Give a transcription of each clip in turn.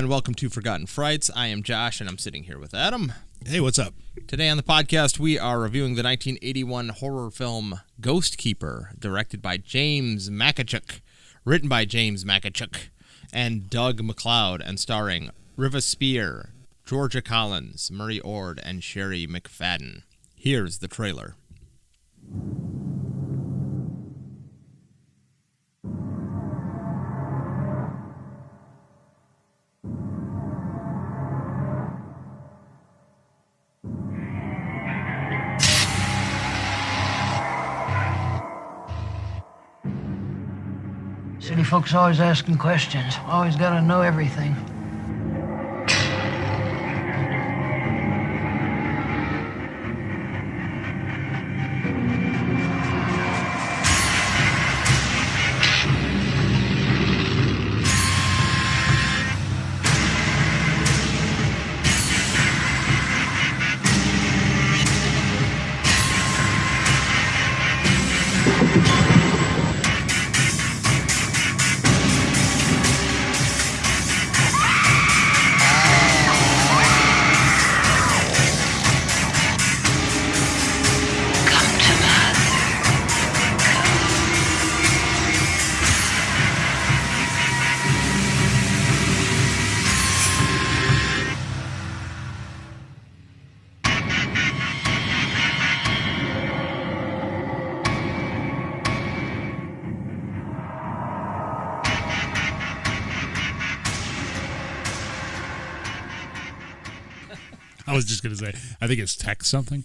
and welcome to Forgotten Frights. I am Josh, and I'm sitting here with Adam. Hey, what's up? Today on the podcast, we are reviewing the 1981 horror film Ghost Keeper, directed by James Makichuck, written by James Makichuck, and Doug McLeod, and starring Riva Spier, Gerogie Collins, Murray Ord, and Sheri Mcfadden. Here's the trailer. City folks always asking questions. Always gotta know everything. I was just gonna say, I think it's text something.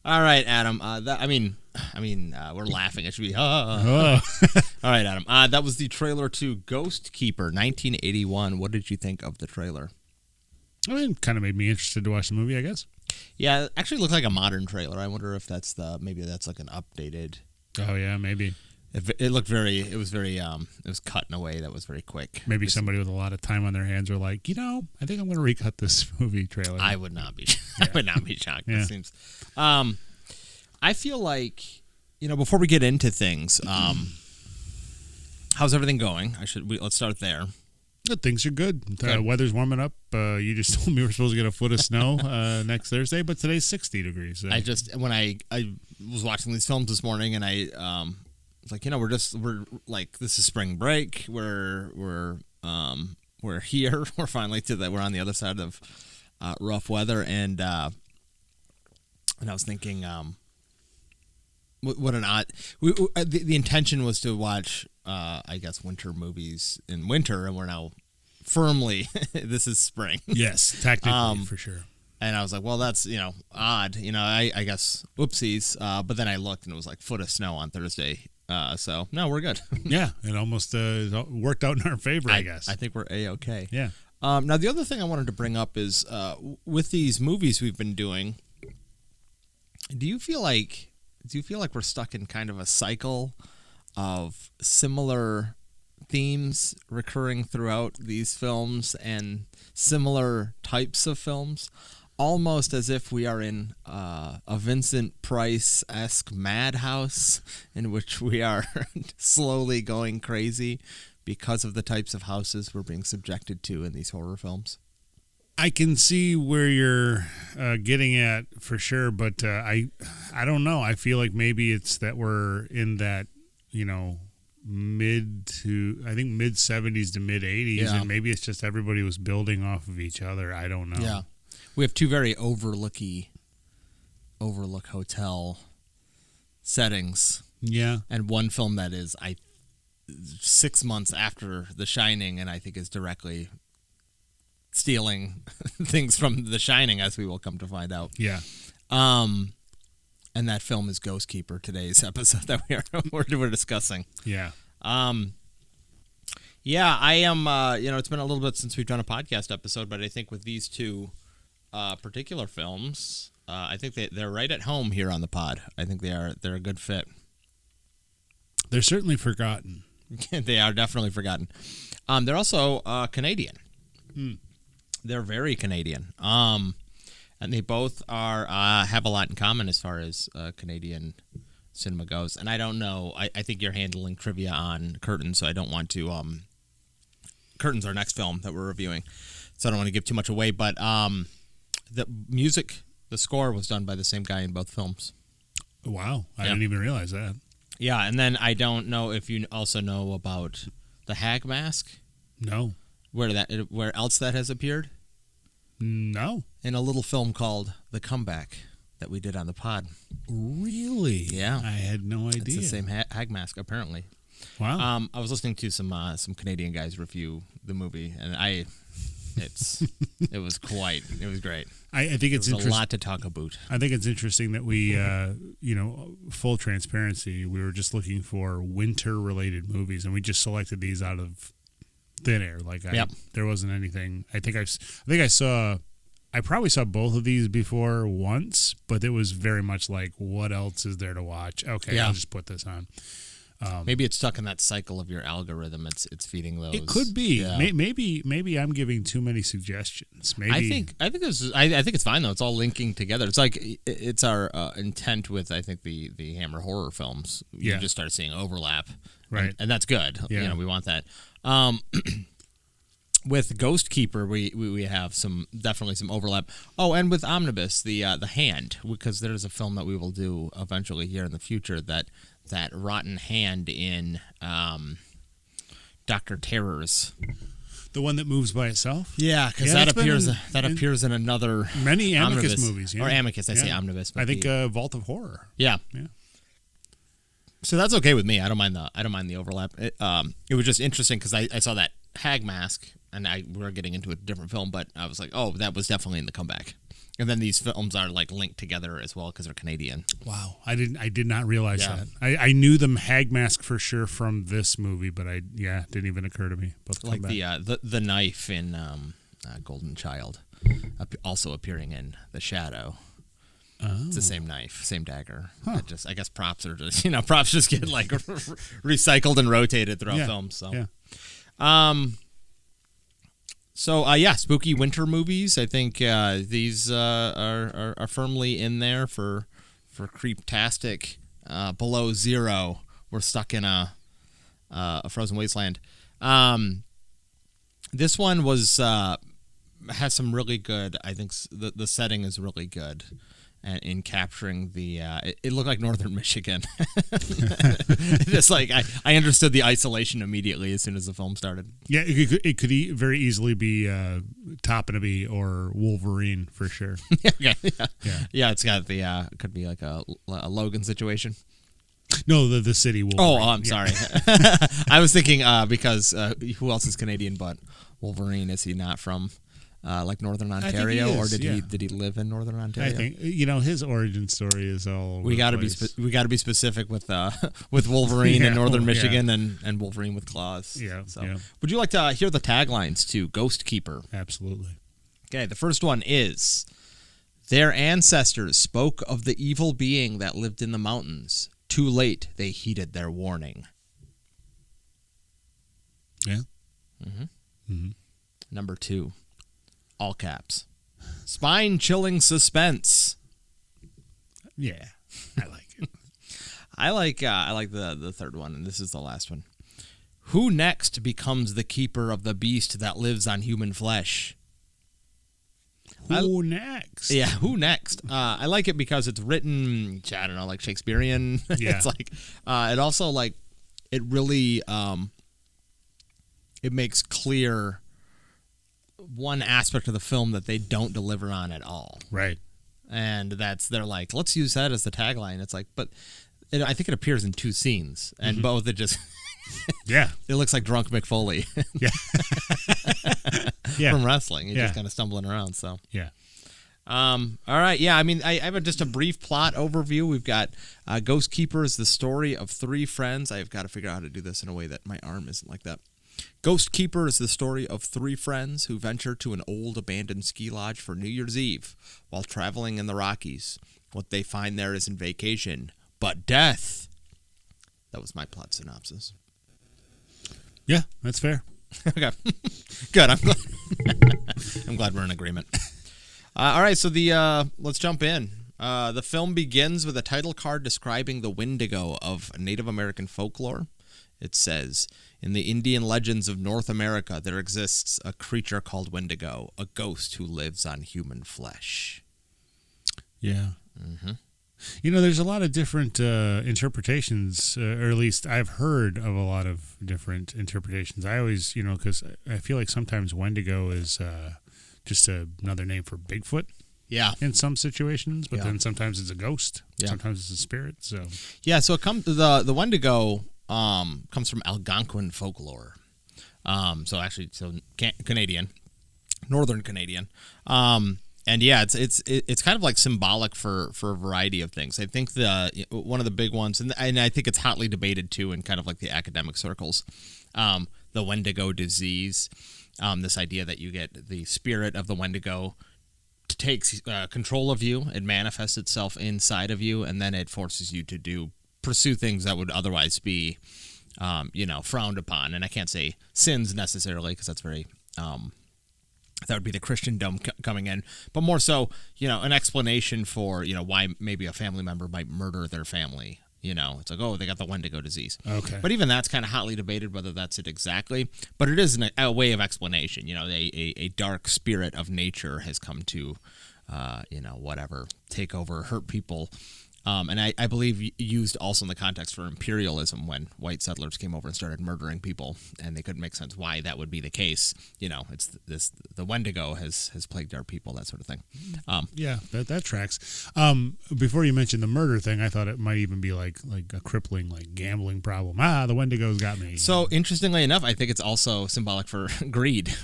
All right, Adam. We're laughing. It should be. Oh. All right, Adam. That was the trailer to Ghost Keeper, 1981. What did you think of the trailer? I mean, it kind of made me interested to watch the movie, I guess. Yeah, it actually looked like a modern trailer. I wonder if that's maybe that's like an updated. Oh yeah, maybe. It looked very. It was cut in a way that was very quick. Maybe somebody with a lot of time on their hands were like, I think I'm going to recut this movie trailer. I would not be. I would not be shocked. Yeah. It seems. I feel like before we get into things, how's everything going? Let's start there. Good, things are good. Weather's warming up. You just told me we're supposed to get a foot of snow next Thursday, but today's 60 degrees. So. When I was watching these films this morning, and I was like, we're like, this is spring break. We're here. We're finally we're on the other side of rough weather, and I was thinking, what an odd. The intention was to watch, I guess, winter movies in winter, and we're now firmly this is spring. Yes, technically for sure. And I was like, well, that's odd. I guess whoopsies. But then I looked, and it was like foot of snow on Thursday. So no, we're good. Yeah, it almost worked out in our favor, I guess. I think we're A-okay. Yeah. Now the other thing I wanted to bring up is with these movies we've been doing. Do you feel like we're stuck in kind of a cycle of similar themes recurring throughout these films and similar types of films? Almost as if we are in a Vincent Price-esque madhouse in which we are slowly going crazy because of the types of houses we're being subjected to in these horror films. I can see where you're getting at for sure, but I don't know. I feel like maybe it's that we're in that, mid 70s to mid 80s, and maybe it's just everybody was building off of each other. I don't know. Yeah. We have two very overlook hotel settings. Yeah. And one film that is 6 months after The Shining, and I think is directly stealing things from The Shining, as we will come to find out. Yeah. And that film is Ghost Keeper, today's episode that we're discussing. Yeah. Yeah, I am, it's been a little bit since we've done a podcast episode, but I think with these two particular films, I think they're right at home here on the pod. I think they're a good fit. They're certainly forgotten. They are definitely forgotten. They're also Canadian. They're very Canadian. And they both have a lot in common as far as Canadian cinema goes. And I don't know. I think you're handling trivia on Curtain, so I don't want to Curtain's our next film that we're reviewing, so I don't want to give too much away. But the music, the score was done by the same guy in both films. Wow, I didn't even realize that. Yeah, and then I don't know if you also know about the Hag Mask. No. Where else that has appeared? No. In a little film called The Comeback that we did on the pod. Really? Yeah. I had no idea. It's the same Hag Mask, apparently. Wow. I was listening to some Canadian guys review the movie, and it was great. I think it's a lot to talk about. I think it's interesting that we, full transparency, we were just looking for winter-related movies, and we just selected these out of thin air. There wasn't anything. I probably saw both of these before once, but it was very much like, what else is there to watch? Okay, I'll just put this on. Maybe it's stuck in that cycle of your algorithm. It's feeding those. It could be. Yeah. Maybe I'm giving too many suggestions. Maybe I think it's fine though. It's all linking together. It's like it's our intent with I think the Hammer horror films. You just start seeing overlap, right? And that's good. Yeah. We want that. With Ghost Keeper, we have definitely some overlap. Oh, and with Omnibus, the hand, because there's a film that we will do eventually here in the future that rotten hand in Dr. Terrors. The one that moves by itself? Yeah, because that appears in another many Amicus Omnibus movies. Yeah. Or Amicus, I say Omnibus. But I think Vault of Horror. Yeah. Yeah. So that's okay with me. I don't mind the overlap. It was just interesting because I saw that Hag Mask, and we were getting into a different film, but I was like, oh, that was definitely in The Comeback. And then these films are like linked together as well because they're Canadian. Wow, I did not realize that. I knew them Hag Mask for sure from this movie, but didn't even occur to me. Like the knife in Golden Child, also appearing in The Shadow. Oh. It's the same knife, same dagger. Huh. I guess props are just props just get like recycled and rotated throughout films. So spooky winter movies. I think these are firmly in there for creeptastic. Below zero, we're stuck in a frozen wasteland. This one has some really good. I think the setting is really good. And in capturing it looked like northern Michigan. Just like I understood the isolation immediately as soon as the film started. Yeah, it could very easily be Toppinabee or Wolverine for sure. Yeah. It's got it could be like a Logan situation. No, the city Wolverine. Oh, I'm sorry. I was thinking because who else is Canadian but Wolverine? Is he not from? Like Northern Ontario, or did he live in Northern Ontario? I think his origin story is all. We got to be specific with Wolverine in Northern Michigan and Wolverine with claws. Yeah. So, would you like to hear the taglines to Ghost Keeper? Absolutely. Okay, the first one is: their ancestors spoke of the evil being that lived in the mountains. Too late, they heeded their warning. Yeah. Mm-hmm. Mm-hmm. Number 2. All caps. Spine-chilling suspense. Yeah, I like it. I like the third one, and this is the last one. Who next becomes the keeper of the beast that lives on human flesh? Who next? Yeah, who next? I like it because it's written, I don't know, like Shakespearean. Yeah. It's like it also like it really it makes clear one aspect of the film that they don't deliver on at all. Right. And they're like, let's use that as the tagline. It's like, but I think it appears in 2 scenes, and both it just yeah, it looks like drunk McFoley. Yeah. From wrestling. He's just kind of stumbling around. So yeah. All right. Yeah. I mean, I have just a brief plot overview. We've got Ghost Keeper is the story of 3 friends. I've got to figure out how to do this in a way that my arm isn't like that. Ghost Keeper is the story of 3 friends who venture to an old abandoned ski lodge for New Year's Eve while traveling in the Rockies. What they find there isn't vacation, but death. That was my plot synopsis. Yeah, that's fair. Okay. Good. I'm glad we're in agreement. All right, so let's jump in. The film begins with a title card describing the Wendigo of Native American folklore. It says, in the Indian legends of North America, there exists a creature called Wendigo, a ghost who lives on human flesh. Yeah. Mm-hmm. There's a lot of different interpretations, or at least I've heard of a lot of different interpretations. I always, because I feel like sometimes Wendigo is just another name for Bigfoot. Yeah. In some situations, but then sometimes it's a ghost. Yeah. Sometimes it's a spirit. So. Yeah. So it comes the Wendigo comes from Algonquin folklore. So Canadian, Northern Canadian. And yeah, it's kind of like symbolic for a variety of things. I think one of the big ones, and I think it's hotly debated too in kind of like the academic circles, the Wendigo disease, this idea that you get the spirit of the Wendigo takes control of you, it manifests itself inside of you, and then it forces you to pursue things that would otherwise be, frowned upon. And I can't say sins necessarily because that's very that would be the Christendom coming in, but more so, an explanation for, why maybe a family member might murder their family. It's like, oh, they got the Wendigo disease. Okay. But even that's kind of hotly debated whether that's it exactly. But it is a way of explanation. A dark spirit of nature has come to, take over, hurt people. And I believe used also in the context for imperialism when white settlers came over and started murdering people, and they couldn't make sense why that would be the case. It's the Wendigo has plagued our people, that sort of thing. Yeah, that tracks. Before you mentioned the murder thing, I thought it might even be like a crippling gambling problem. The Wendigo's got me. So interestingly enough, I think it's also symbolic for greed.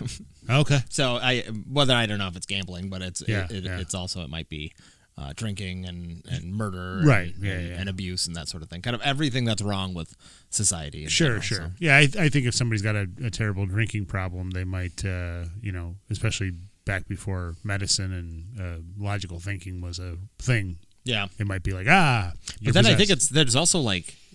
Okay. So I don't know if it's gambling, but it's also, it might be drinking and murder, right? And abuse and that sort of thing. Kind of everything that's wrong with society. Sure. So. Yeah, I think if somebody's got a terrible drinking problem, they might, especially back before medicine and logical thinking was a thing. Yeah, it might be like But then I think there's also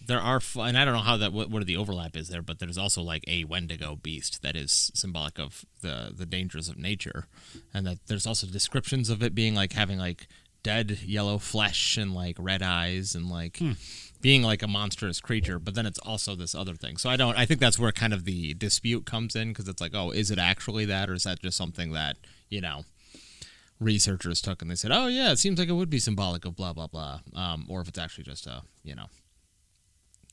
there are, and I don't know how what the overlap is there, but there's also a Wendigo beast that is symbolic of the dangers of nature, and that there's also descriptions of it being having dead yellow flesh and red eyes and being a monstrous creature. But then it's also this other thing. So I think that's where kind of the dispute comes in, because it's is it actually that, or is that just something that researchers took and they said, oh yeah, it seems like it would be symbolic of blah blah blah, or if it's actually just a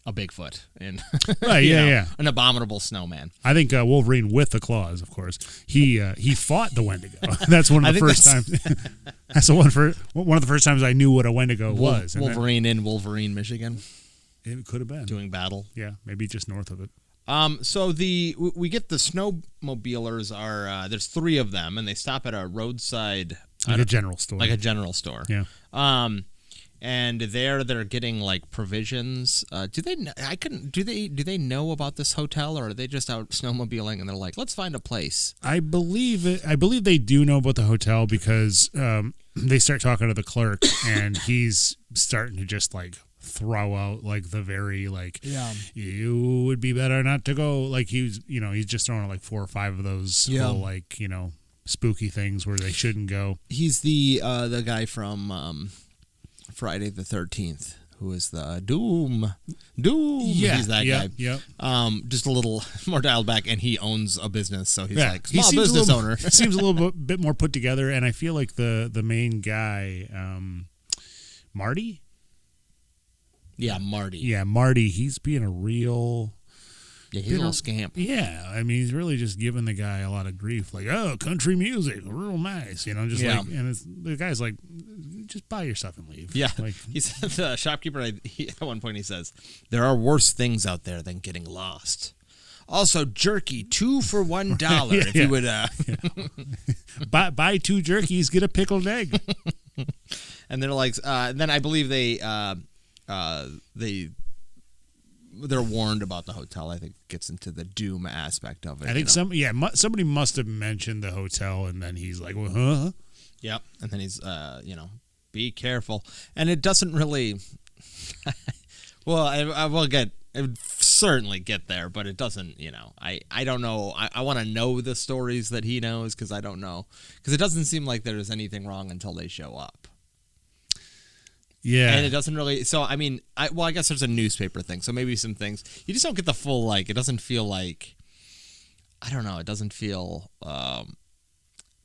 Bigfoot and right, yeah, an abominable snowman. I think Wolverine with the claws, of course. He fought the Wendigo. That's one of the first times. That's one of the first times I knew what a Wendigo was. Wolverine in Wolverine, Michigan. It could have been doing battle. Yeah, maybe just north of it. So we get the snowmobilers are there's 3 of them, and they stop at a roadside a general store. Like a general store. Yeah. And they're getting provisions. Do they know about this hotel, or are they just out snowmobiling and they're like, let's find a place? I believe they do know about the hotel because they start talking to the clerk and he's starting to just throw out the very you would be better not to go, he's just throwing out 4 or 5 of those whole spooky things where they shouldn't go. He's the guy from Friday the 13th, who is the Doom. Yeah, he's that guy. Yeah. Just a little more dialed back, and he owns a business, so he's small he business owner. Seems a little bit more put together, and I feel like the main guy, Marty. Yeah, Marty. Yeah, Marty. He's being a real. Yeah, he's a little scamp. Yeah, I mean, he's really just giving the guy a lot of grief. Country music, real nice, and the guy's just buy your stuff and leave. Yeah, he said, the shopkeeper, at one point he says, there are worse things out there than getting lost. Also, jerky, 2 for $1. If you would, buy 2 jerkies, get a pickled egg. And they're then I believe they're warned about the hotel. I think it gets into the doom aspect of it. I think somebody must have mentioned the hotel, and then he's like, well, huh? Yep. And then he's, be careful. And it doesn't really, well, I will certainly get there, but it doesn't, I don't know. I want to know the stories that he knows, because I don't know. Because it doesn't seem like there's anything wrong until they show up. Yeah. And it doesn't really. So I mean, I guess there's a newspaper thing. So maybe some things you just don't get the full like. It doesn't feel like. I don't know. It doesn't feel.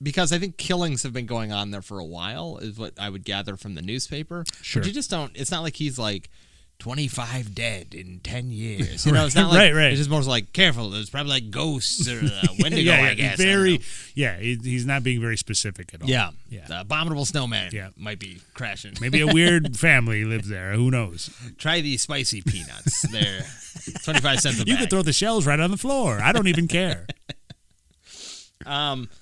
Because I think killings have been going on there for a while, is what I would gather from the newspaper. Sure. But you just don't. It's not like he's like 25 dead in 10 years. You know, it's not like. Right. It's just more like careful. There's probably like ghosts or Wendigo. I guess. He's not being very specific at all. Yeah. Yeah. The abominable snowman. Yeah. Might be crashing. Maybe a weird family lives there. Who knows? Try these spicy peanuts. They're 25 cents a bag. You could throw the shells right on the floor. I don't even care.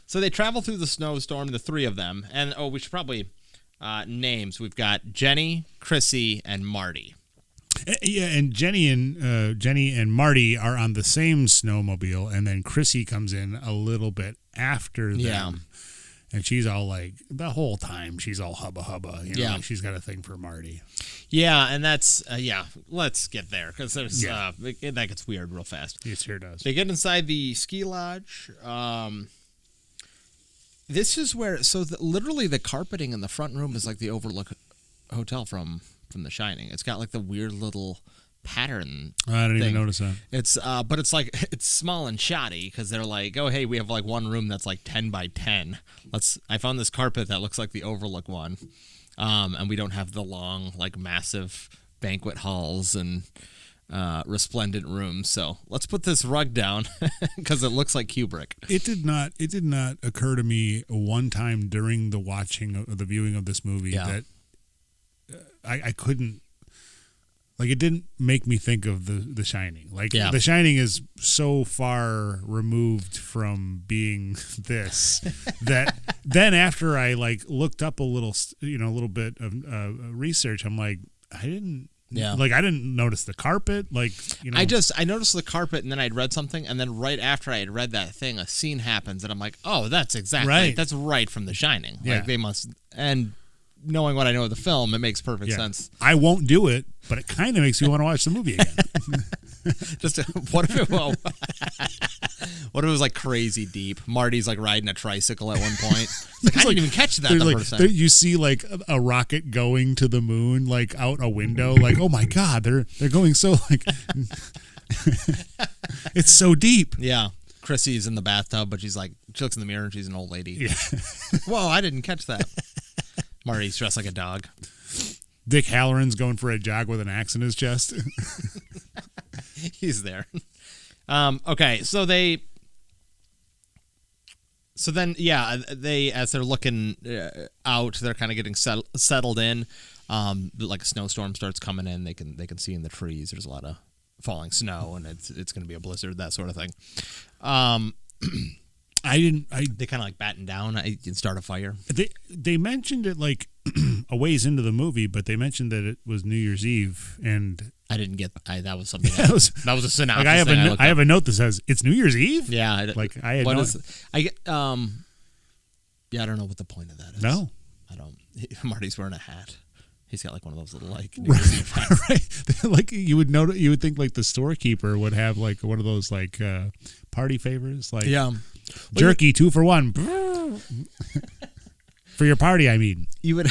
So they travel through the snowstorm, the three of them, and we should probably names. We've got Jenny, Chrissy, and Marty. Yeah, and Jenny and Marty are on the same snowmobile, and then Chrissy comes in a little bit after them. Yeah. And she's all like, the whole time, she's all hubba hubba. You know, Yeah. like she's got a thing for Marty. Yeah, and that's, let's get there, because there's Yeah. that gets weird real fast. It sure does. They get inside the ski lodge. This is where, literally the carpeting in the front room is like the Overlook Hotel from The Shining. It's got like the weird little pattern. I didn't even notice that. It's but it's like it's small and shoddy because they're like, oh hey, we have like one room that's like 10 by 10. I found this carpet that looks like the Overlook one, and we don't have the long like massive banquet halls and resplendent rooms. So let's put this rug down because it looks like Kubrick. It did not occur to me one time during the viewing of this movie that I couldn't. Like, it didn't make me think of The Shining. Like, The Shining is so far removed from being this that then after I, like, looked up a little bit of research, I'm like, I didn't notice the carpet. Like, you know. I noticed the carpet, and then I'd read something, and then right after I had read that thing, a scene happens, and I'm like, oh, that's exactly right. That's right from The Shining. Yeah. Like, they must, and knowing what I know of the film, it makes perfect sense. I won't do it, but it kind of makes me want to watch the movie again. What if it was like crazy deep? Marty's like riding a tricycle at one point. Like, I didn't even catch that the first time. You see like a rocket going to the moon, like out a window. Like, oh my god, they're going so like it's so deep. Yeah. Chrissy's in the bathtub, but she looks in the mirror and she's an old lady. Yeah. Whoa, I didn't catch that. Marty's dressed like a dog. Dick Halloran's going for a jog with an axe in his chest. He's there. Okay, so then as they're looking out, they're kind of getting settled in. Like a snowstorm starts coming in. They can see in the trees. There's a lot of falling snow, and it's going to be a blizzard, that sort of thing. They kind of like batten down and start a fire. They mentioned it like a ways into the movie, but they mentioned that it was New Year's Eve, and I didn't get that was something that was a synopsis. Like I have a note that says it's New Year's Eve. Yeah, like I had yeah, I don't know what the point of that is. No, I don't. Marty's wearing a hat. He's got like one of those little like New Year's Eve hats. Right. Like you would think like the storekeeper would have like one of those like party favors, like jerky 2 for 1 for your party. I mean, you would.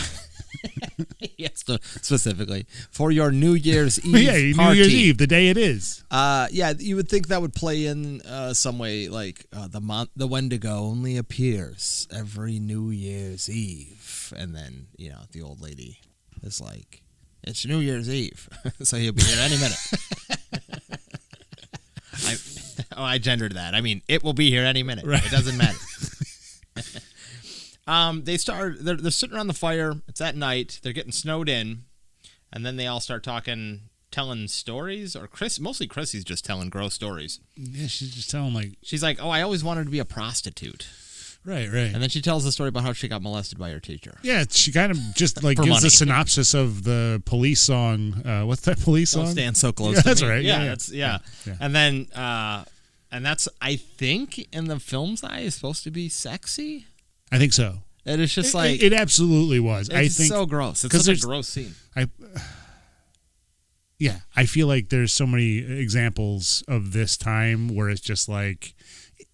Yes, specifically for your New Year's Eve party. New Year's Eve, the day it is. Yeah, you would think that would play in some way, like the Wendigo only appears every New Year's Eve, and then the old lady is like, it's New Year's Eve, so he'll be here any minute. I gendered that. I mean, it will be here any minute. Right. It doesn't matter. They're sitting around the fire. It's at night. They're getting snowed in, and then they all start telling stories. Or mostly Chrissy's just telling gross stories. Yeah, she's just telling she's like, oh, I always wanted to be a prostitute. Right. And then she tells the story about how she got molested by her teacher. Yeah, she kind of just like gives a synopsis of the Police song. What's that Police song? Don't stand so close. Yeah, to that's me. right. Yeah. And then, and that's, I think, in the film's eye, is supposed to be sexy. I think so. And it's just it absolutely was. I think so gross. It's such a gross scene. I feel like there's so many examples of this time where it's just like,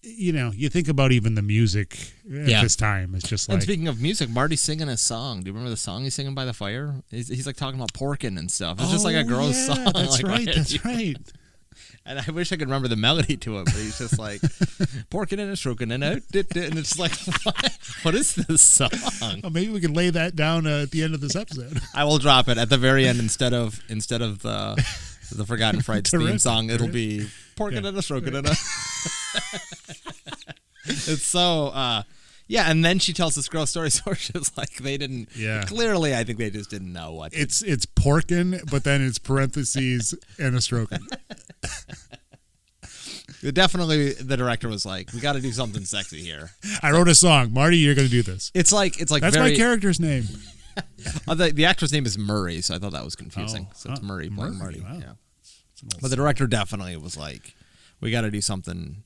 you think about even the music at this time. It's just like. And speaking of music, Marty's singing a song. Do you remember the song he's singing by the fire? He's like talking about porking and stuff. It's just like a gross song. That's like, right. That's right. And I wish I could remember the melody to it, but he's just like porking and a stroking and out, and it's like, what is this song? Oh, maybe we can lay that down at the end of this episode. I will drop it at the very end instead of the Forgotten Frights theme song. It'll be porking and a stroking and a. It's so. Yeah, and then she tells this gross story, so it's just like they didn't. Yeah. Clearly, I think they just didn't know what. It's porkin', but then it's parentheses and a stroking. Definitely, the director was like, "We got to do something sexy here." I wrote a song, Marty. You're going to do this. It's like that's my character's name. The actor's name is Murray, so I thought that was confusing. So it's Murray playing Marty. Wow. Yeah. But the director definitely was like, "We got to do something."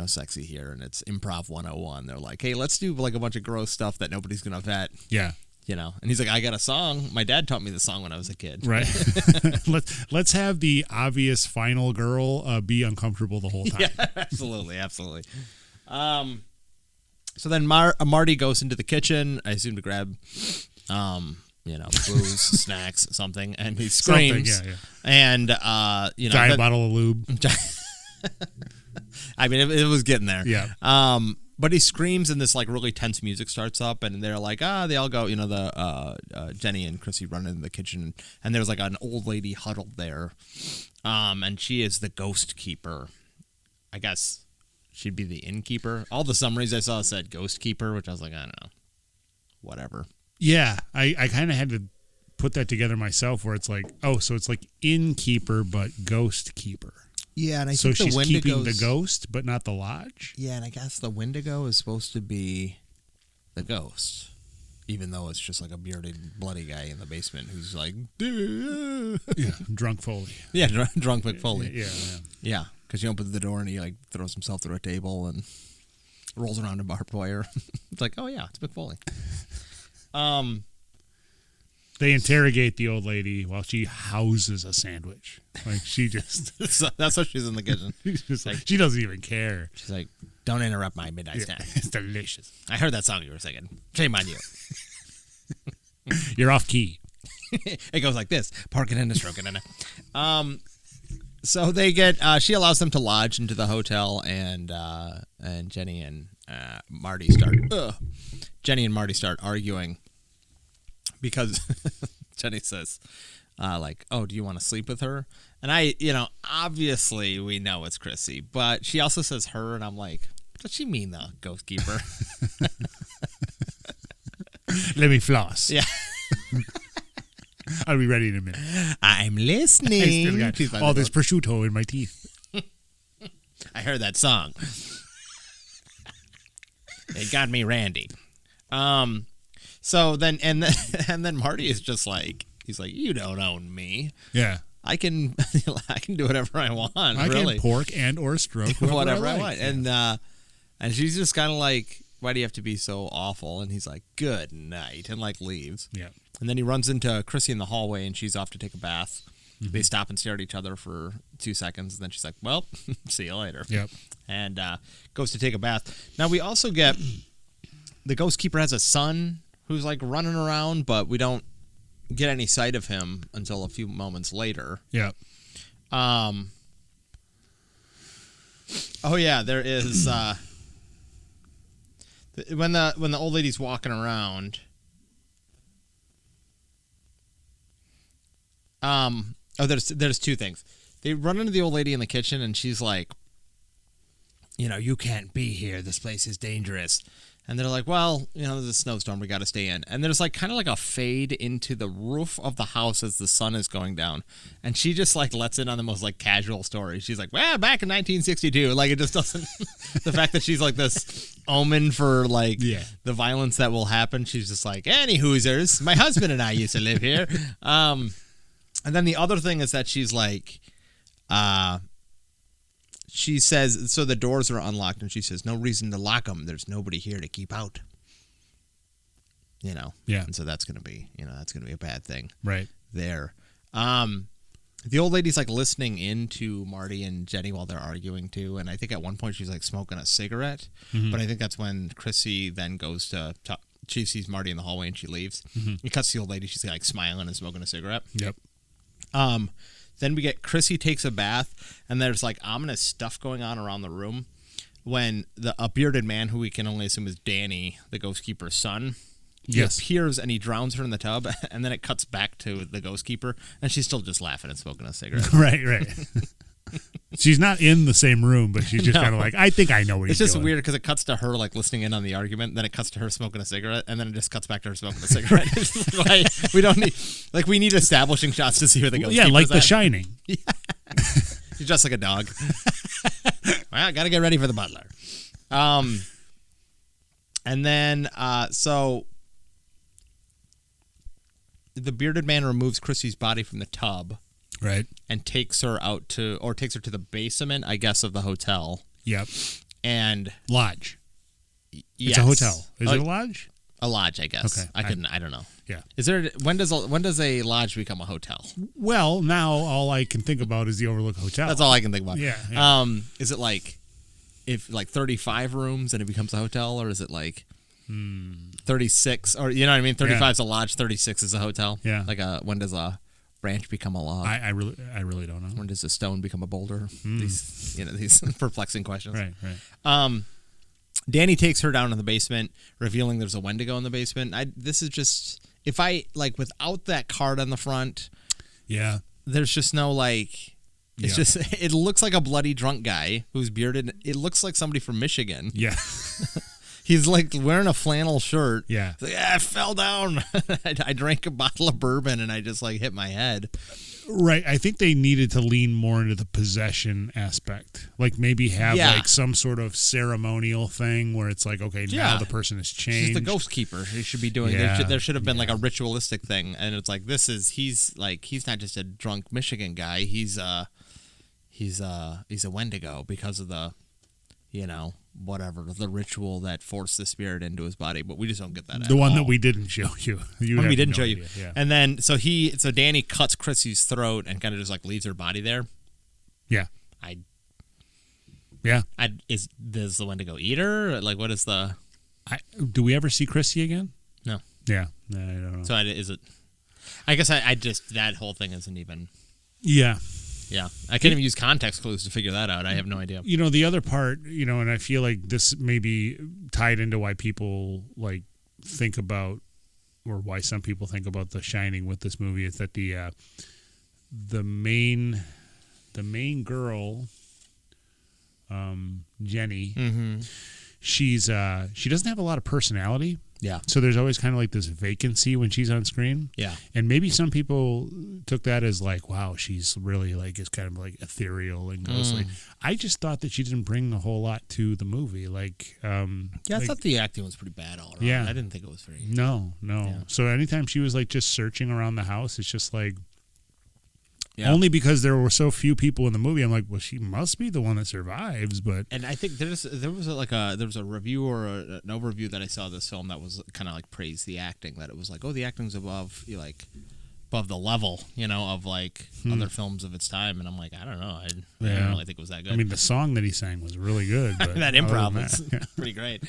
Sexy here, and it's improv 101. They're like, hey, let's do like a bunch of gross stuff that nobody's gonna vet. Yeah. And he's like, I got a song. My dad taught me the song when I was a kid. Right. let's have the obvious final girl be uncomfortable the whole time. Yeah, absolutely. So then Marty goes into the kitchen, I assume to grab booze, snacks, something, and he screams. Yeah. And giant bottle of lube. I mean, it was getting there. Yeah. But he screams, and this like really tense music starts up, and they're like, they all go. Jenny and Chrissy run into the kitchen, and there's like an old lady huddled there, and she is the ghost keeper. I guess she'd be the innkeeper. All the summaries I saw said ghost keeper, which I was like, I don't know, whatever. Yeah, I kind of had to put that together myself, where it's like, oh, so it's like innkeeper but ghost keeper. Yeah, and I so think she's the keeping the ghost, but not the lodge. Yeah, and I guess the Wendigo is supposed to be the ghost, even though it's just like a bearded, bloody guy in the basement who's like, drunk Foley. Yeah, drunk McFoley. Yeah. Because he opens the door and he like throws himself through a table and rolls around in barbed wire. It's like, oh yeah, it's McFoley. They interrogate the old lady while she houses a sandwich. Like she just that's what she's in the kitchen. She's just like, she doesn't even care. She's like, don't interrupt my midnight snack. It's delicious. I heard that song you were singing. Shame on you. You're off key. It goes like this: parking and a stroking and a. So they get. She allows them to lodge into the hotel, and Jenny and Marty start. Jenny and Marty start arguing. Because Jenny says, oh, do you want to sleep with her? And obviously we know it's Chrissy, but she also says her, and I'm like, does she mean the ghost keeper? Let me floss. Yeah. I'll be ready in a minute. I'm listening. I still got all this prosciutto in my teeth. I heard that song. It got me randy. So then, and then Marty is just like, he's like, you don't own me. Yeah. I can do whatever I want. I really. can pork and or stroke whatever I like. want. Yeah. And she's just kind of like, why do you have to be so awful? And he's like, good night, and like leaves. Yeah. And then he runs into Chrissy in the hallway, and she's off to take a bath. Mm-hmm. They stop and stare at each other for 2 seconds, and then she's like, well, see you later. Yep. And goes to take a bath. Now we also get the ghost keeper has a son who's like running around, but we don't get any sight of him until a few moments later. Yeah. Oh yeah, there is when the old lady's walking around. There's two things. They run into the old lady in the kitchen, and she's like, you can't be here. This place is dangerous. And they're like, well, there's a snowstorm. We got to stay in. And there's like kind of like a fade into the roof of the house as the sun is going down. And she just like lets in on the most like casual story. She's like, well, back in 1962. Like it just doesn't. The fact that she's like this omen for like the violence that will happen. She's just like, any hoosers. My husband and I used to live here. And then the other thing is that she's like, she says, so the doors are unlocked, and she says, no reason to lock them. There's nobody here to keep out. Yeah. And so that's going to be, a bad thing. Right. There. The old lady's like listening into Marty and Jenny while they're arguing too, and I think at one point she's like smoking a cigarette. But I think that's when Chrissy then goes to she sees Marty in the hallway and she leaves. It cuts to the old lady. She's like smiling and smoking a cigarette. Yep. Then we get Chrissy takes a bath, and there's like ominous stuff going on around the room when a bearded man, who we can only assume is Danny, the ghost keeper's son, he appears and he drowns her in the tub, and then it cuts back to the ghost keeper, and she's still just laughing and smoking a cigarette. Right. She's not in the same room, but she's just kind of like, I think I know what he's doing. It's just weird because it cuts to her like listening in on the argument, then it cuts to her smoking a cigarette, and then it just cuts back to her smoking a cigarette. It's like, we don't need we need establishing shots to see where the ghost keeper's like The at. Shining. Yeah. She's just like a dog. Well, I gotta get ready for the butler. And then so the bearded man removes Chrissy's body from the tub. Right. And takes her to the basement, I guess, of the hotel. Yep. And lodge. Yes. It's a hotel. Is it a lodge? A lodge, I guess. Okay. I don't know. Yeah. When does a lodge become a hotel? Well, now all I can think about is the Overlook Hotel. That's all I can think about. Yeah. Is it like 35 rooms and it becomes a hotel, or is it like 36, or you know what I mean? 35 is a lodge, 36 is a hotel. Yeah. Like when does a branch become a log? I really don't know. When does a stone become a boulder? These perplexing questions. Right. Danny takes her down in the basement, revealing there's a Wendigo in the basement. This is just, if I without that card on the front. Yeah. There's just no It's just, it looks like a bloody drunk guy who's bearded. It looks like somebody from Michigan. Yeah. He's like wearing a flannel shirt. Yeah. He's like, I fell down. I drank a bottle of bourbon and I just hit my head. Right. I think they needed to lean more into the possession aspect. Like maybe have some sort of ceremonial thing where it's like, okay, now the person has changed. She's the ghost keeper. He should be doing. There should have been like a ritualistic thing, and it's like he's not just a drunk Michigan guy. He's a Wendigo because of the, the ritual that forced the spirit into his body, but we just don't get that. The one that we didn't show you. We didn't show you. Yeah. And then so Danny cuts Chrissy's throat and kind of just leaves her body there. Yeah. Does the Wendigo eat her? What is the? Do we ever see Chrissy again? No. Yeah. No, I don't know. So is it? I guess I just that whole thing isn't even. Yeah. Yeah, I can't even use context clues to figure that out. I have no idea. The other part, and I feel like this may be tied into why people think about, or why some people think about The Shining with this movie, is that the main girl, Jenny, she doesn't have a lot of personality. Yeah. So there's always kind of this vacancy when she's on screen. Yeah. And maybe some people took that as wow, she's really is kind of ethereal and ghostly. I just thought that she didn't bring a whole lot to the movie. I thought the acting was pretty bad all around. Yeah. I didn't think it was very. No. Yeah. So anytime she was just searching around the house, it's just yeah. Only because there were so few people in the movie, I'm like, well, she must be the one that survives. But I think there was a review or an overview that I saw of this film that was kind of praised the acting, that it was the acting's above above the level of other films of its time, and I'm I don't know, I don't really think it was that good. I mean, the song that he sang was really good. But that improv was pretty great.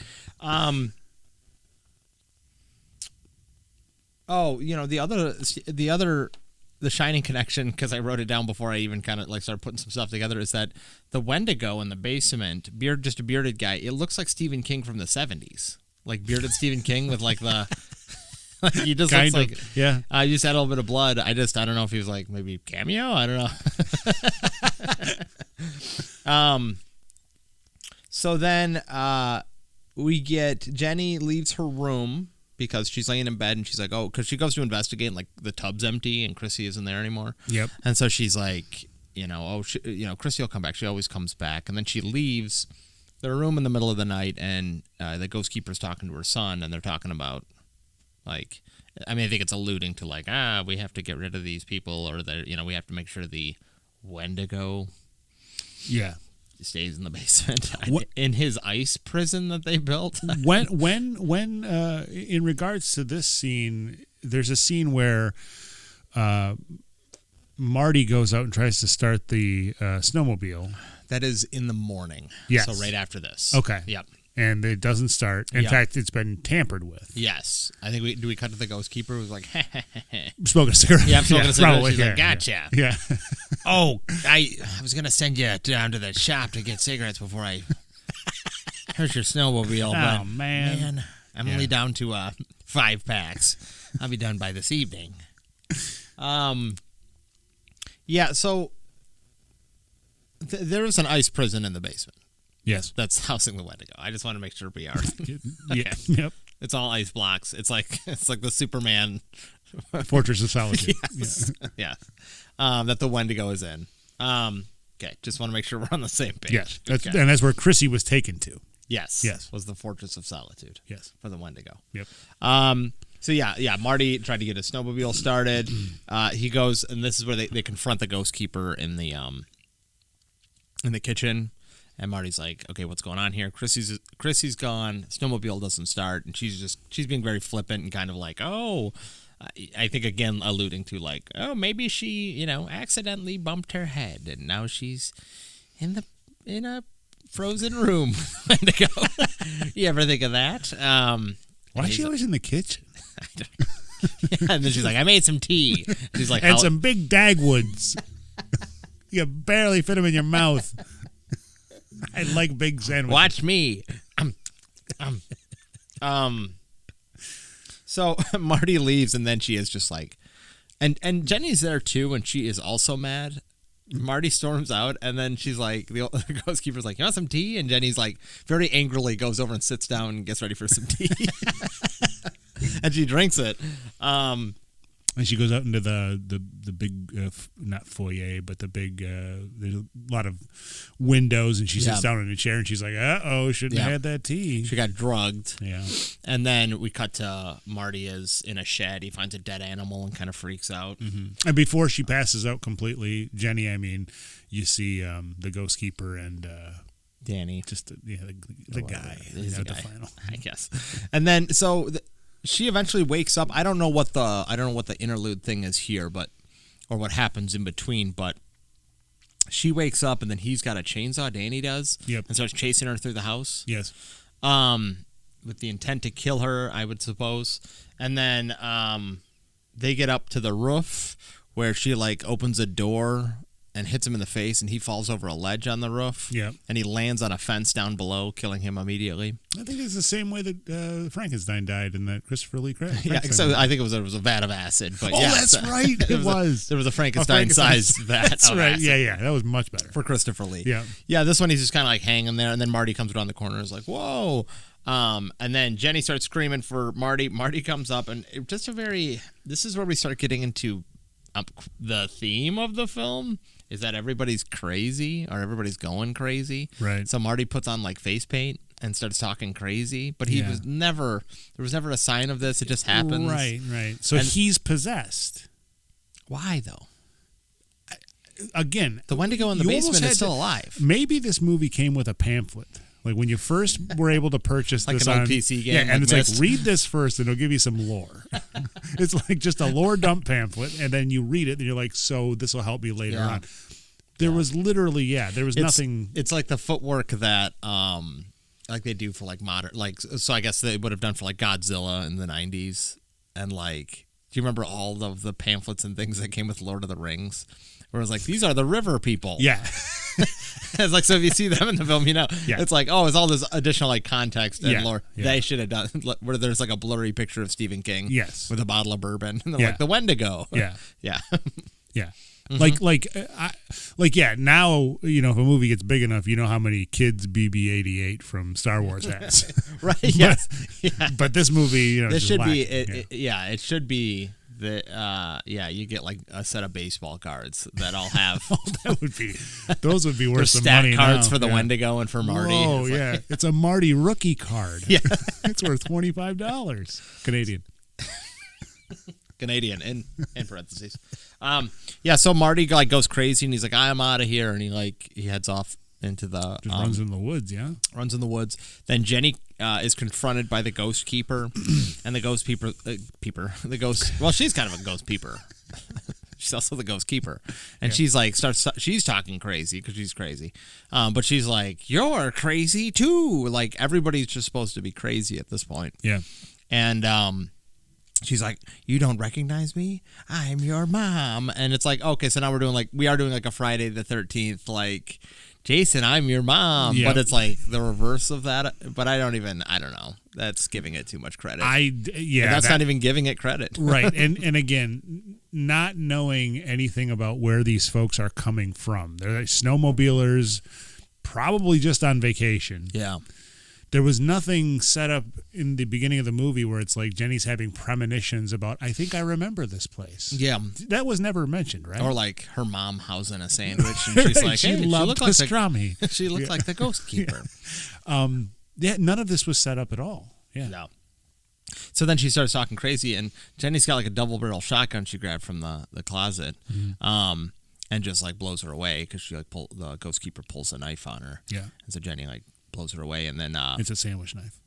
The Shining connection, because I wrote it down before I even kind of started putting some stuff together, is that the Wendigo in the basement, just a bearded guy, it looks like Stephen King from the 70s. Bearded Stephen King with the... he just kind looks of, yeah. You just had a little bit of blood. I don't know if he was maybe cameo? I don't know. So then we get Jenny leaves her room because she's laying in bed and she's because she goes to investigate and the tub's empty and Chrissy isn't there anymore. Yep. And so she's Chrissy will come back. She always comes back. And then she leaves their room in the middle of the night, and the ghost keeper's talking to her son, and they're talking about I think it's alluding to we have to get rid of these people, or that we have to make sure the Wendigo stays in the basement in his ice prison that they built. when in regards to this scene, there's a scene where Marty goes out and tries to start the snowmobile. That is in the morning. Yes. So right after this. Okay. Yep. And it doesn't start. In fact, it's been tampered with. Yes. I think we cut to the ghost keeper who was like, Smoking a cigarette. Yeah, I'm smoking a cigarette. Probably, She's like, gotcha. Yeah. Oh, I was going to send you down to the shop to get cigarettes before I hurt your snowmobile. Oh, but, man. I'm only down to 5 packs. I'll be done by this evening. Yeah, so there is an ice prison in the basement. Yes. That's housing the Wendigo. I just want to make sure we are. Yeah. Yep. It's all ice blocks. It's like the Superman Fortress of Solitude. Yes. Yeah. That the Wendigo is in. Okay, just want to make sure we're on the same page. Yes. Okay. And that's where Chrissy was taken to. Yes. Yes. Was the Fortress of Solitude. Yes. For the Wendigo. Yep. So yeah, Marty tried to get his snowmobile started. He goes, and this is where they confront the ghost keeper in the kitchen, and Marty's like, "Okay, what's going on here?" Chrissy's gone. Snowmobile doesn't start, and she's being very flippant and kind of like, "Oh," I think again alluding to like, "Oh, maybe she accidentally bumped her head, and now she's in a frozen room." Wendigo. You ever think of that? Why is she always in the kitchen? And then she's like, "I made some tea." She's like, and some big Dagwoods. You barely fit them in your mouth. I like big sandwiches. Watch me. So Marty leaves, and then she is just like, and Jenny's there too, and she is also mad. Marty storms out, and then she's like, the ghost keeper's like, "You want some tea?" And Jenny's like, very angrily goes over and sits down and gets ready for some tea. And she drinks it. And she goes out into the big, not foyer, but the big, there's a lot of windows, and she sits down in a chair, and she's like, uh-oh, shouldn't have had that tea. She got drugged. Yeah. And then we cut to Marty is in a shed. He finds a dead animal and kind of freaks out. Mm-hmm. And before she passes out completely, Jenny, you see the ghost keeper and... Danny. Just, the guy. The guy. Final. I guess. And then, so... she eventually wakes up. I don't know what the interlude thing is here, or what happens in between. But she wakes up, and then he's got a chainsaw. Danny does, yep, and starts chasing her through the house. Yes, with the intent to kill her, I would suppose. And then they get up to the roof where she opens a door and hits him in the face, and he falls over a ledge on the roof. Yeah, and he lands on a fence down below, killing him immediately. I think it's the same way that Frankenstein died in that Christopher Lee Craig. Yeah, so I think it was a vat of acid. But that's right. It was. There was a Frankenstein-sized vat. That's of right. acid. Yeah, that was much better for Christopher Lee. Yeah, yeah. This one he's just kind of hanging there, and then Marty comes around the corner and is like, "Whoa!" And then Jenny starts screaming for Marty. Marty comes up, and this is where we start getting into the theme of the film. Is that everybody's crazy or everybody's going crazy? Right. So Marty puts on face paint and starts talking crazy, but there was never a sign of this. It just happens. Right. So he's possessed. Why though? Again, the Wendigo in the basement is still alive. Maybe this movie came with a pamphlet. When you first were able to purchase this an on old PC game, and it's read this first, and it'll give you some lore. It's just a lore dump pamphlet, and then you read it, and you're like, so this will help me later on. There was literally, there was nothing. It's like the footwork that, they do for modern, so I guess they would have done for Godzilla in the 90s, and do you remember all of the pamphlets and things that came with Lord of the Rings? Where it was these are the river people. Yeah. It's so if you see them in the film, it's it's all this additional context and lore. Yeah. They should have done where there's a blurry picture of Stephen King. Yes. With a bottle of bourbon. And they're the Wendigo. Yeah. Yeah. Yeah. Mm-hmm. Now, if a movie gets big enough, you know how many kids BB-88 from Star Wars has. Right. Yes. But this movie, this should be, it should be. You get a set of baseball cards that all have. Those would be worth some stack money. Cards now. for the Wendigo and for Marty. Oh yeah, it's a Marty rookie card. Yeah, it's worth $25 Canadian in parentheses. So Marty goes crazy and he's like, "I'm out of here," and he heads off into the runs in the woods. Runs in the woods. Then Jenny is confronted by the ghost keeper, and the ghost peeper, the ghost. Well, she's kind of a ghost peeper. she's also the ghost keeper. And she's like, she's talking crazy because she's crazy. But she's like, you're crazy too. Like, everybody's just supposed to be crazy at this point. Yeah. And she's like, you don't recognize me? I'm your mom. And it's like, okay, so now we are doing like a Friday the 13th, like, Jason, I'm your mom. Yep. But it's like the reverse of that. But I don't know. That's giving it too much credit. That's not even giving it credit. Right. And again, not knowing anything about where these folks are coming from. They're like snowmobilers, probably just on vacation. Yeah. There was nothing set up in the beginning of the movie where it's like Jenny's having premonitions about, I think I remember this place. Yeah. That was never mentioned, right? Or like her mom housing a sandwich and she's like, hey, she loved pastrami. She looked like the ghost keeper. None of this was set up at all. Yeah. No. So then she starts talking crazy, and Jenny's got like a double barrel shotgun she grabbed from the closet, and just like blows her away because she like the ghost keeper pulls a knife on her. Yeah. And so Jenny like blows her away, and then it's a sandwich knife.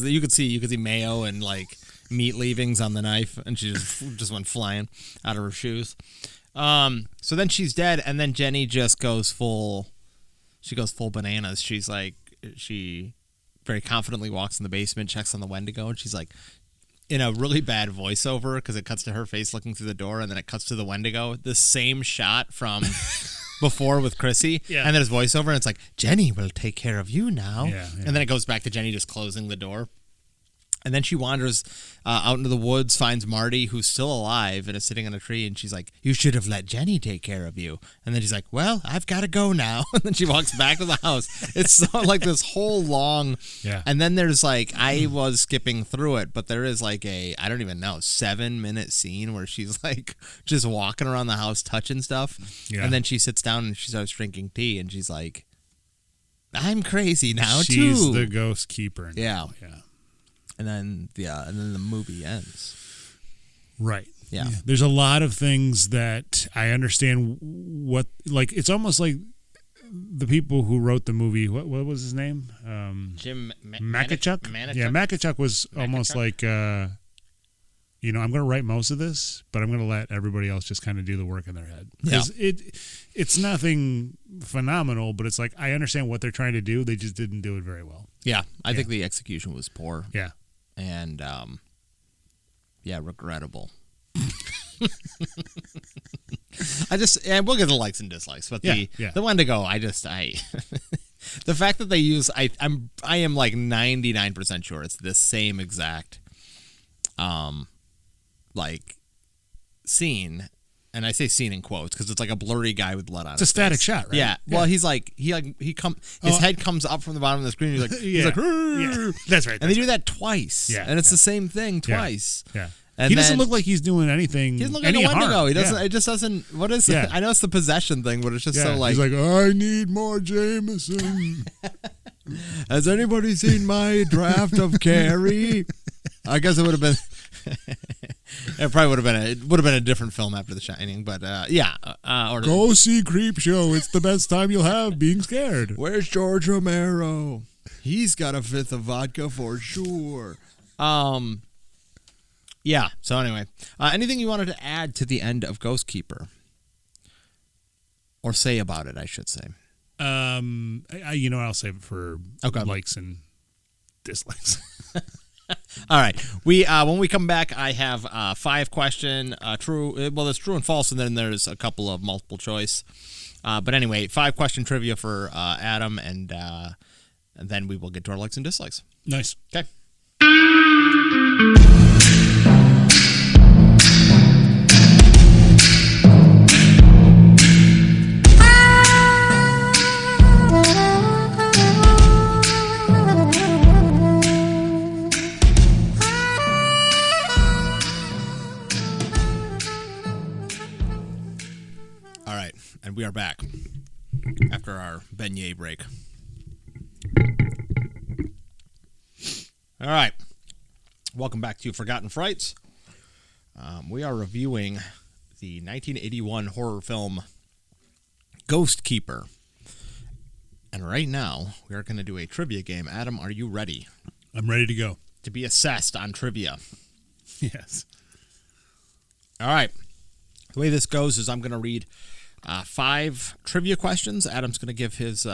you could see mayo and like meat leavings on the knife, and she just went flying out of her shoes. So then she's dead, and then Jenny just goes full bananas. She's like, she very confidently walks in the basement, checks on the Wendigo, and she's like, in a really bad voiceover, because it cuts to her face looking through the door, and then it cuts to the Wendigo, the same shot from before with Chrissy, and then his voiceover, and it's like, Jenny will take care of you now. And then it goes back to Jenny just closing the door. And then she wanders out into the woods, finds Marty, who's still alive and is sitting on a tree, and she's like, you should have let Jenny take care of you. And then she's like, well, I've got to go now. And then she walks back to the house. It's so, like this whole long, and then there's like, I was skipping through it, but there is like a, I don't even know, 7-minute scene where she's like just walking around the house touching stuff. Yeah. And then she sits down and she starts drinking tea, and she's like, I'm crazy now too. She's the ghost keeper now. Yeah. And then the movie ends. Right. Yeah. There's a lot of things that I understand what, like, it's almost like the people who wrote the movie, what was his name? Jim Makichuck? Yeah, Makichuck was almost like, I'm going to write most of this, but I'm going to let everybody else just kind of do the work in their head. Because it's nothing phenomenal, but it's like, I understand what they're trying to do. They just didn't do it very well. Yeah. I think the execution was poor. Yeah. And, regrettable. And we'll get the likes and dislikes, but the Wendigo, the fact that they use, I am like 99% sure it's the same exact, like scene. And I say scene in quotes because it's like a blurry guy with blood on It's a static shot, right? Yeah. Well, he's like, his head comes up from the bottom of the screen. He's like, That's right. And they do that twice. Yeah. And it's the same thing twice. Yeah. And he doesn't look like he's doing anything. He doesn't look like a Wendigo. He doesn't. It just doesn't. What is it? I know it's the possession thing, but it's just so like. He's like, I need more Jameson. Has anybody seen my draft of Carrie? I guess it would have been. It probably would have been a different film after The Shining, but go see Creepshow. It's the best time you'll have being scared. Where's George Romero? He's got a fifth of vodka for sure. Yeah. So anyway, anything you wanted to add to the end of Ghost Keeper, or say about it? I should say. I'll save it for likes and dislikes. All right. When we come back, I have 5 question true. Well, there's true and false, and then there's a couple of multiple choice. But anyway, 5 question trivia for Adam, and then we will get to our likes and dislikes. Nice. Okay. And we are back after our beignet break. All right. Welcome back to Forgotten Frights. We are reviewing the 1981 horror film Ghost Keeper. And right now, we are going to do a trivia game. Adam, are you ready? I'm ready to go. To be assessed on trivia. Yes. All right. The way this goes is I'm going to read 5 trivia questions. Adam's going to give his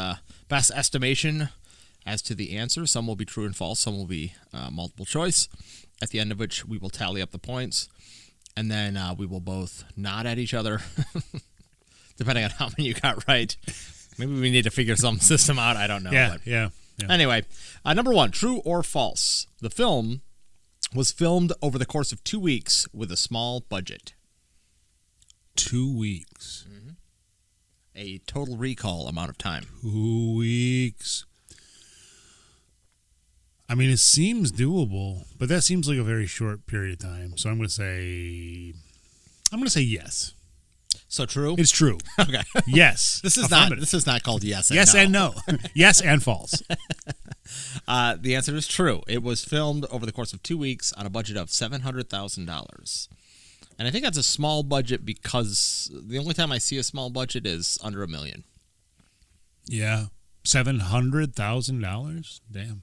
best estimation as to the answer. Some will be true and false. Some will be multiple choice, at the end of which we will tally up the points. And then we will both nod at each other, depending on how many you got right. Maybe we need to figure some system out. I don't know. Yeah. Anyway, number 1, true or false? The film was filmed over the course of 2 weeks with a small budget. 2 weeks. Mm-hmm. A total recall amount of time. 2 weeks. I mean, it seems doable, but that seems like a very short period of time. So I'm going to say yes. So true? It's true. Okay. Yes. This is not called yes and yes no. and no. Yes and false. The answer is true. It was filmed over the course of 2 weeks on a budget of $700,000. And I think that's a small budget because the only time I see a small budget is under $1 million. Yeah. $700,000? Damn.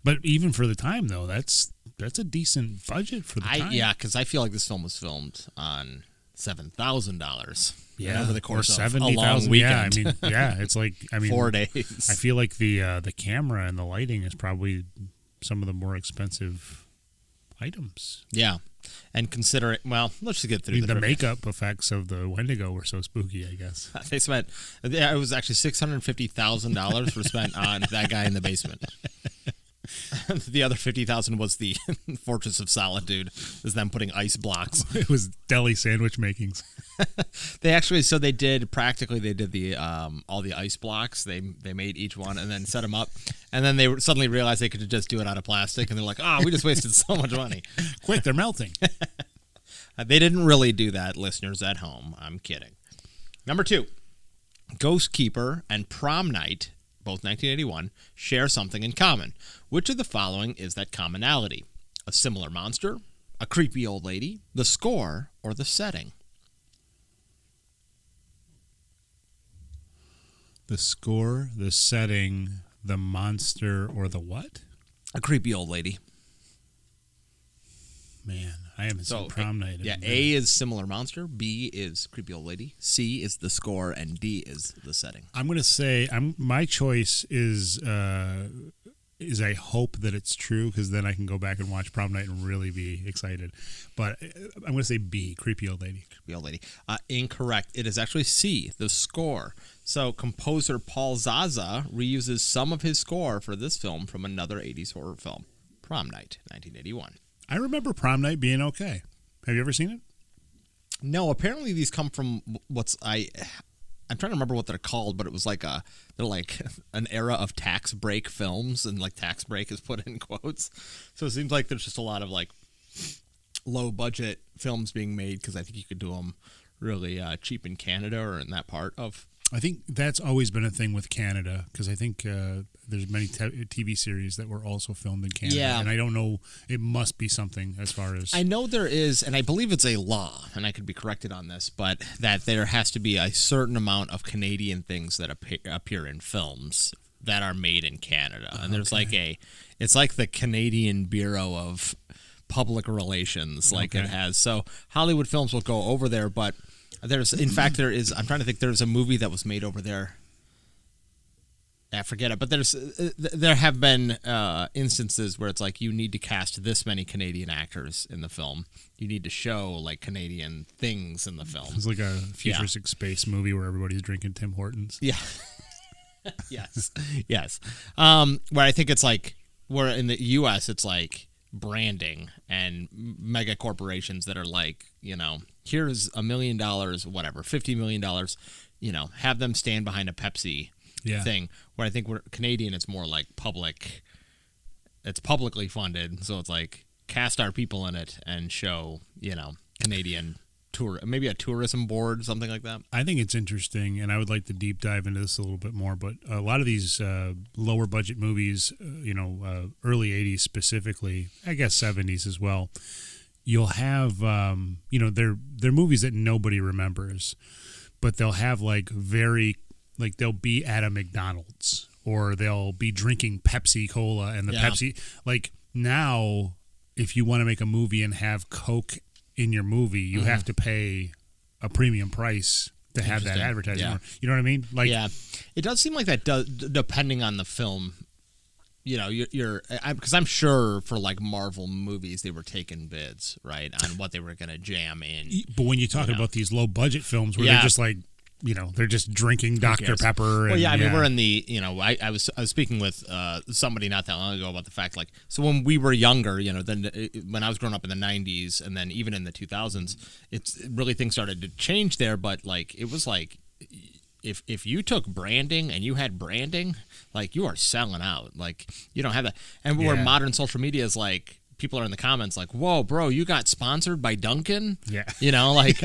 But even for the time, though, that's a decent budget for the time. Yeah, because I feel like this film was filmed on $7,000. Over the course of a long weekend. It's like 4 days. I feel like the camera and the lighting is probably some of the more expensive items. Yeah, and considering, let's just get through the makeup effects of the Wendigo were so spooky, I guess. They spent, it was actually $650,000 were spent on that guy in the basement. The other $50,000 was the Fortress of Solitude. It was them putting ice blocks. It was deli sandwich makings. They did the all the ice blocks. They made each one and then set them up, and then they suddenly realized they could just do it out of plastic, and they're like, we just wasted so much money. Quick, they're melting. They didn't really do that, listeners at home. I'm kidding. Number 2, Ghost Keeper and Prom Night, both 1981, share something in common. Which of the following is that commonality? A similar monster, a creepy old lady, the score, or the setting? The score, the setting, the monster, or the what? A creepy old lady. Man, I haven't seen Prom Night. A is similar monster, B is creepy old lady, C is the score, and D is the setting. I'm going to say my choice is I hope that it's true, because then I can go back and watch Prom Night and really be excited. But I'm going to say B, creepy old lady. Creepy old lady. Incorrect. It is actually C, the score. So composer Paul Zaza reuses some of his score for this film from another 80s horror film, Prom Night, 1981. I remember Prom Night being okay. Have you ever seen it? No, apparently these come from I'm trying to remember what they're called, but it was they're like an era of tax break films, and like tax break is put in quotes. So it seems like there's just a lot of like low budget films being made, because I think you could do them really cheap in Canada or in that part of. I think that's always been a thing with Canada, because I think there's many TV series that were also filmed in Canada. Yeah. And I don't know, it must be something as far as... I know there is, and I believe it's a law, and I could be corrected on this, but that there has to be a certain amount of Canadian things that appear in films that are made in Canada. And there's it's like the Canadian Bureau of Public Relations, it has. So Hollywood films will go over there, but... I'm trying to think, there's a movie that was made over there. I forget it, but there have been instances where it's like, you need to cast this many Canadian actors in the film. You need to show like Canadian things in the film. It's like a futuristic space movie where everybody's drinking Tim Hortons. Yeah. Yes. Where I think it's like, where in the U.S. it's like branding and mega corporations that are like, here's $1 million, whatever, $50 million, have them stand behind a Pepsi thing. Where I think we're Canadian, it's more like public. It's publicly funded, so it's like cast our people in it and show, Canadian tour, maybe a tourism board, something like that. I think it's interesting, and I would like to deep dive into this a little bit more. But a lot of these lower budget movies, early '80s specifically, I guess '70s as well. You'll have, they're movies that nobody remembers, but they'll have they'll be at a McDonald's, or they'll be drinking Pepsi Cola, and the Pepsi, now, if you want to make a movie and have Coke in your movie, you have to pay a premium price to have that advertising. Yeah. You know what I mean? Like, yeah, it does seem like that does, depending on the film. You know, because I'm sure for like Marvel movies, they were taking bids, right, on what they were going to jam in. But when you're talking about these low budget films where they're just like, they're just drinking Dr. Pepper. Well, I mean, we're in the, I was speaking with somebody not that long ago about the fact, like, so when we were younger, then when I was growing up in the 90s and then even in the 2000s, really things started to change there. But like, it was like, if you took branding and you had branding, like, you are selling out. Like, you don't have that. And where modern social media is like, people are in the comments like, whoa, bro, you got sponsored by Dunkin'? Yeah. Like,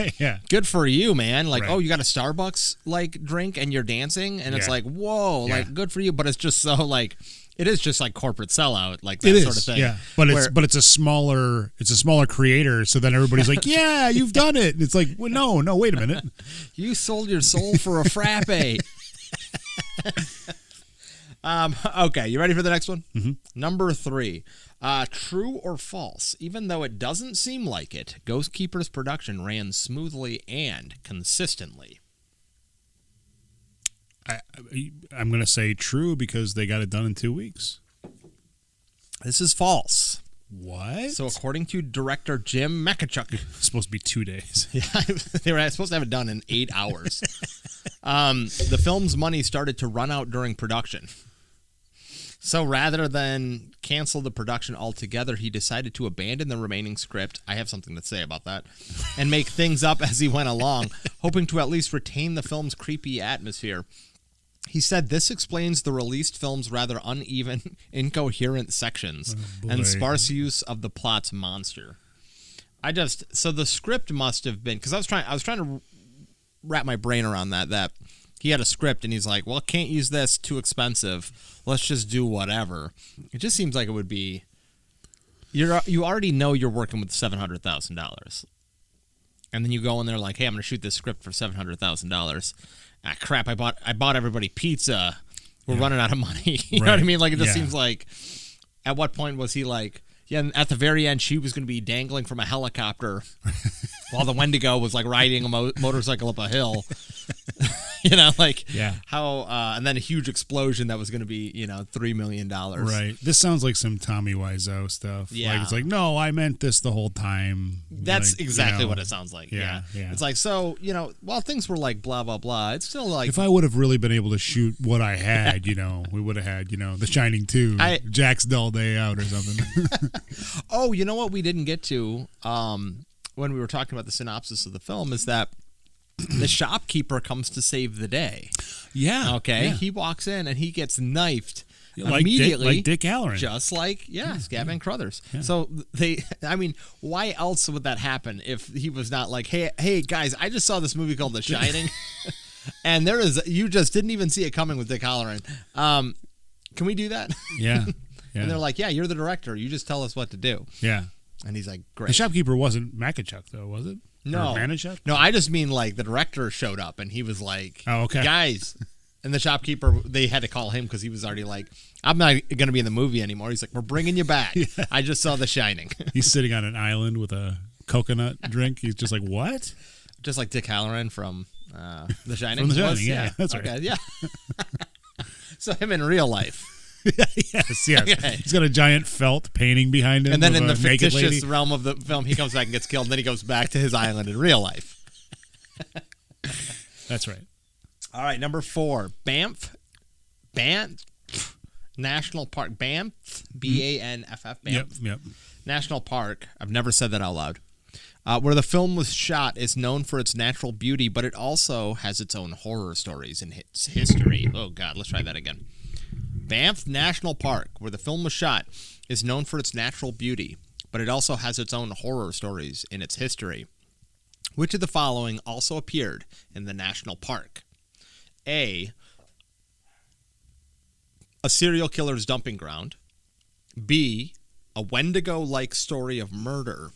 good for you, man. Like, right. Oh, you got a Starbucks, like, drink and you're dancing? And it's like, whoa, like, good for you. But it's just so, like, it is just like corporate sellout, like that sort of thing. Yeah. But it's a smaller creator, so then everybody's like, yeah, you've done it. And it's like, well, no, wait a minute. You sold your soul for a frappe. Okay, you ready for the next one? Mm-hmm. Number 3. True or false? Even though it doesn't seem like it, Ghost Keeper's production ran smoothly and consistently. I'm going to say true because they got it done in 2 weeks. This is false. What? So according to director James Makichuck, it's supposed to be 2 days. Yeah, they were supposed to have it done in 8 hours. The film's money started to run out during production. So rather than cancel the production altogether, he decided to abandon the remaining script. I have something to say about that. And make things up as he went along, hoping to at least retain the film's creepy atmosphere. He said this explains the released film's rather uneven, incoherent sections and sparse use of the plot's monster. So the script must have been, because I was trying to wrap my brain around that he had a script and he's like, well, can't use this, too expensive. Let's just do whatever. It just seems like it would be, you already know you're working with $700,000. And then you go in there like, hey, I'm going to shoot this script for $700,000. Ah, crap, I bought everybody pizza. We're running out of money. You know what I mean? Like, it just seems like, at what point was he like, yeah, and at the very end, she was going to be dangling from a helicopter while the Wendigo was like riding a motorcycle up a hill. How, and then a huge explosion that was going to be, $3 million. Right. This sounds like some Tommy Wiseau stuff. Yeah. Like, it's like, no, I meant this the whole time. That's like, exactly what it sounds like. Yeah. Yeah. It's like, so, while things were like blah, blah, blah, it's still like. If I would have really been able to shoot what I had, we would have had, The Shining 2, Jack's Dull Day Out or something. Oh, you know what we didn't get to when we were talking about the synopsis of the film is that the shopkeeper comes to save the day. Yeah. Okay. Yeah. He walks in and he gets knifed like immediately. Dick Halloran. Just like, Scatman Crothers. Yeah. So why else would that happen if he was not like, hey guys, I just saw this movie called The Shining. And you just didn't even see it coming with Dick Halloran. Can we do that? Yeah. And they're like, yeah, you're the director. You just tell us what to do. Yeah. And he's like, great. The shopkeeper wasn't Makichuck, though, was it? No. Or Manichuck? No, I just mean like the director showed up and he was like, oh, okay. Guys. And the shopkeeper, they had to call him because he was already like, I'm not going to be in the movie anymore. He's like, we're bringing you back. Yeah. I just saw The Shining. He's sitting on an island with a coconut drink. He's just like, what? Just like Dick Halloran from The Shining. From The Shining, yeah. That's right. Okay, yeah. So him in real life. yes. Okay. He's got a giant felt painting behind him. And then in the fictitious realm of the film, he comes back and gets killed, and then he goes back to his island in real life. That's right. All right, number 4, Banff National Park. Banff, Banff, Banff. Yep. National Park. I've never said that out loud. Where the film was shot is known for its natural beauty, but it also has its own horror stories in its history. Oh, God, let's try that again. Banff National Park, where the film was shot, is known for its natural beauty, but it also has its own horror stories in its history. Which of the following also appeared in the national park? A serial killer's dumping ground. B, a Wendigo-like story of murder.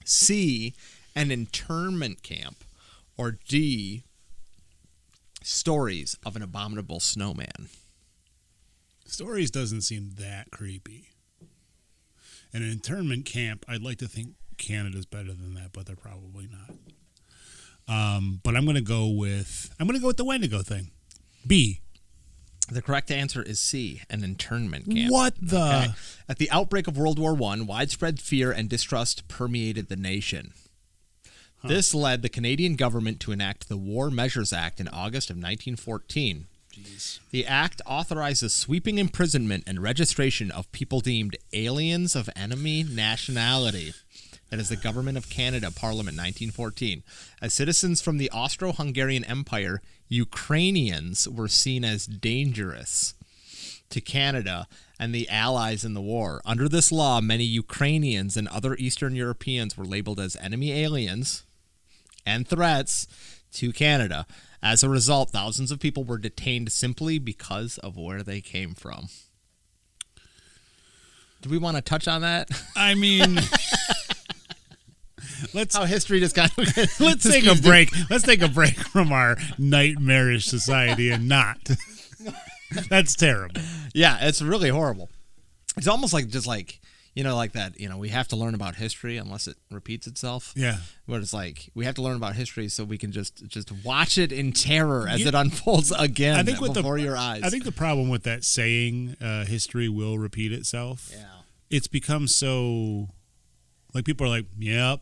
C, an internment camp. Or D, stories of an abominable snowman. Stories doesn't seem that creepy. And an internment camp, I'd like to think, Canada's better than that, but they're probably not. But I'm gonna go with the Wendigo thing. B. The correct answer is C, an internment camp. What the? Okay. At the outbreak of World War I, widespread fear and distrust permeated the nation. This led the Canadian government to enact the War Measures Act in August of 1914. Jeez. The act authorized the sweeping imprisonment and registration of people deemed aliens of enemy nationality. That is the Government of Canada, Parliament, 1914. As citizens from the Austro-Hungarian Empire, Ukrainians were seen as dangerous to Canada and the Allies in the war. Under this law, many Ukrainians and other Eastern Europeans were labeled as enemy aliens and threats to Canada. As a result, thousands of people were detained simply because of where they came from. Do we want to touch on that? I mean, How history just got. let's take a break. Let's take a break from our nightmarish society and not. That's terrible. Yeah, it's really horrible. It's almost like just like like that. We have to learn about history unless it repeats itself. Yeah. But it's like we have to learn about history so we can just watch it in terror as it unfolds again. I think before your eyes. I think the problem with that saying, history will repeat itself. Yeah. It's become so, like, people are like, yep.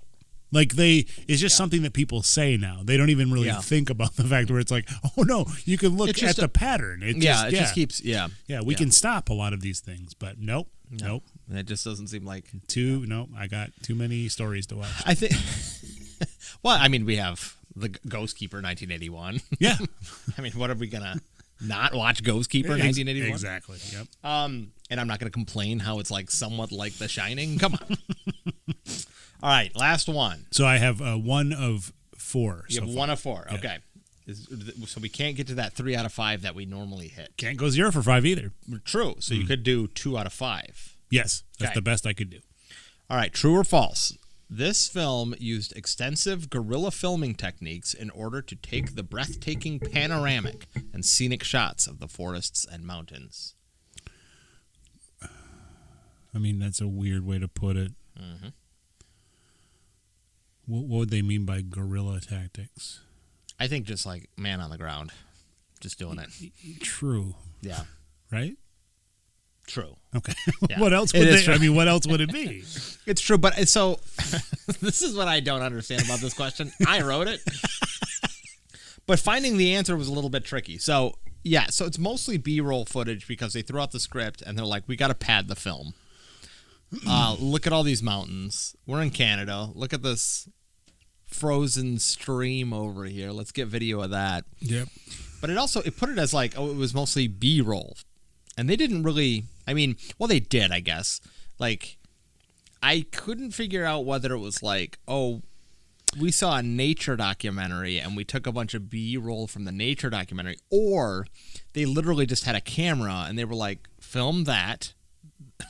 Like, it's just something that people say now. They don't even really think about the fact where it's like, oh no, you can look at the pattern. It just keeps, we can stop a lot of these things, but nope. It just doesn't seem like I got too many stories to watch. I think. Well, I mean, we have the Ghost Keeper 1981. Yeah. I mean, what are we gonna not watch Ghost Keeper 1981? Exactly. Yep. And I'm not gonna complain how it's like somewhat like The Shining. Come on. All right, last one. So I have 1 of 4. You have 1 of 4. Yeah. Okay. So we can't get to that 3 out of 5 that we normally hit. Can't go 0 for 5 either. True. So you could do 2 out of 5. Yes, that's the best I could do. All right, true or false? This film used extensive guerrilla filming techniques in order to take the breathtaking panoramic and scenic shots of the forests and mountains. I mean, that's a weird way to put it. Mm-hmm. What would they mean by guerrilla tactics? I think just like man on the ground, just doing it. True. Yeah. Right? True. Okay. Yeah. What else would what else would it be? It's true, but so this is what I don't understand about this question. I wrote it. But finding the answer was a little bit tricky. So, yeah, so it's mostly B-roll footage because they threw out the script and they're like, we got to pad the film. Look at all these mountains. We're in Canada. Look at this frozen stream over here. Let's get video of that. Yep. But it put it as like, it was mostly B-roll. And they didn't really, they did, I guess. Like, I couldn't figure out whether it was like, we saw a nature documentary and we took a bunch of B-roll from the nature documentary, or they literally just had a camera and they were like, film that.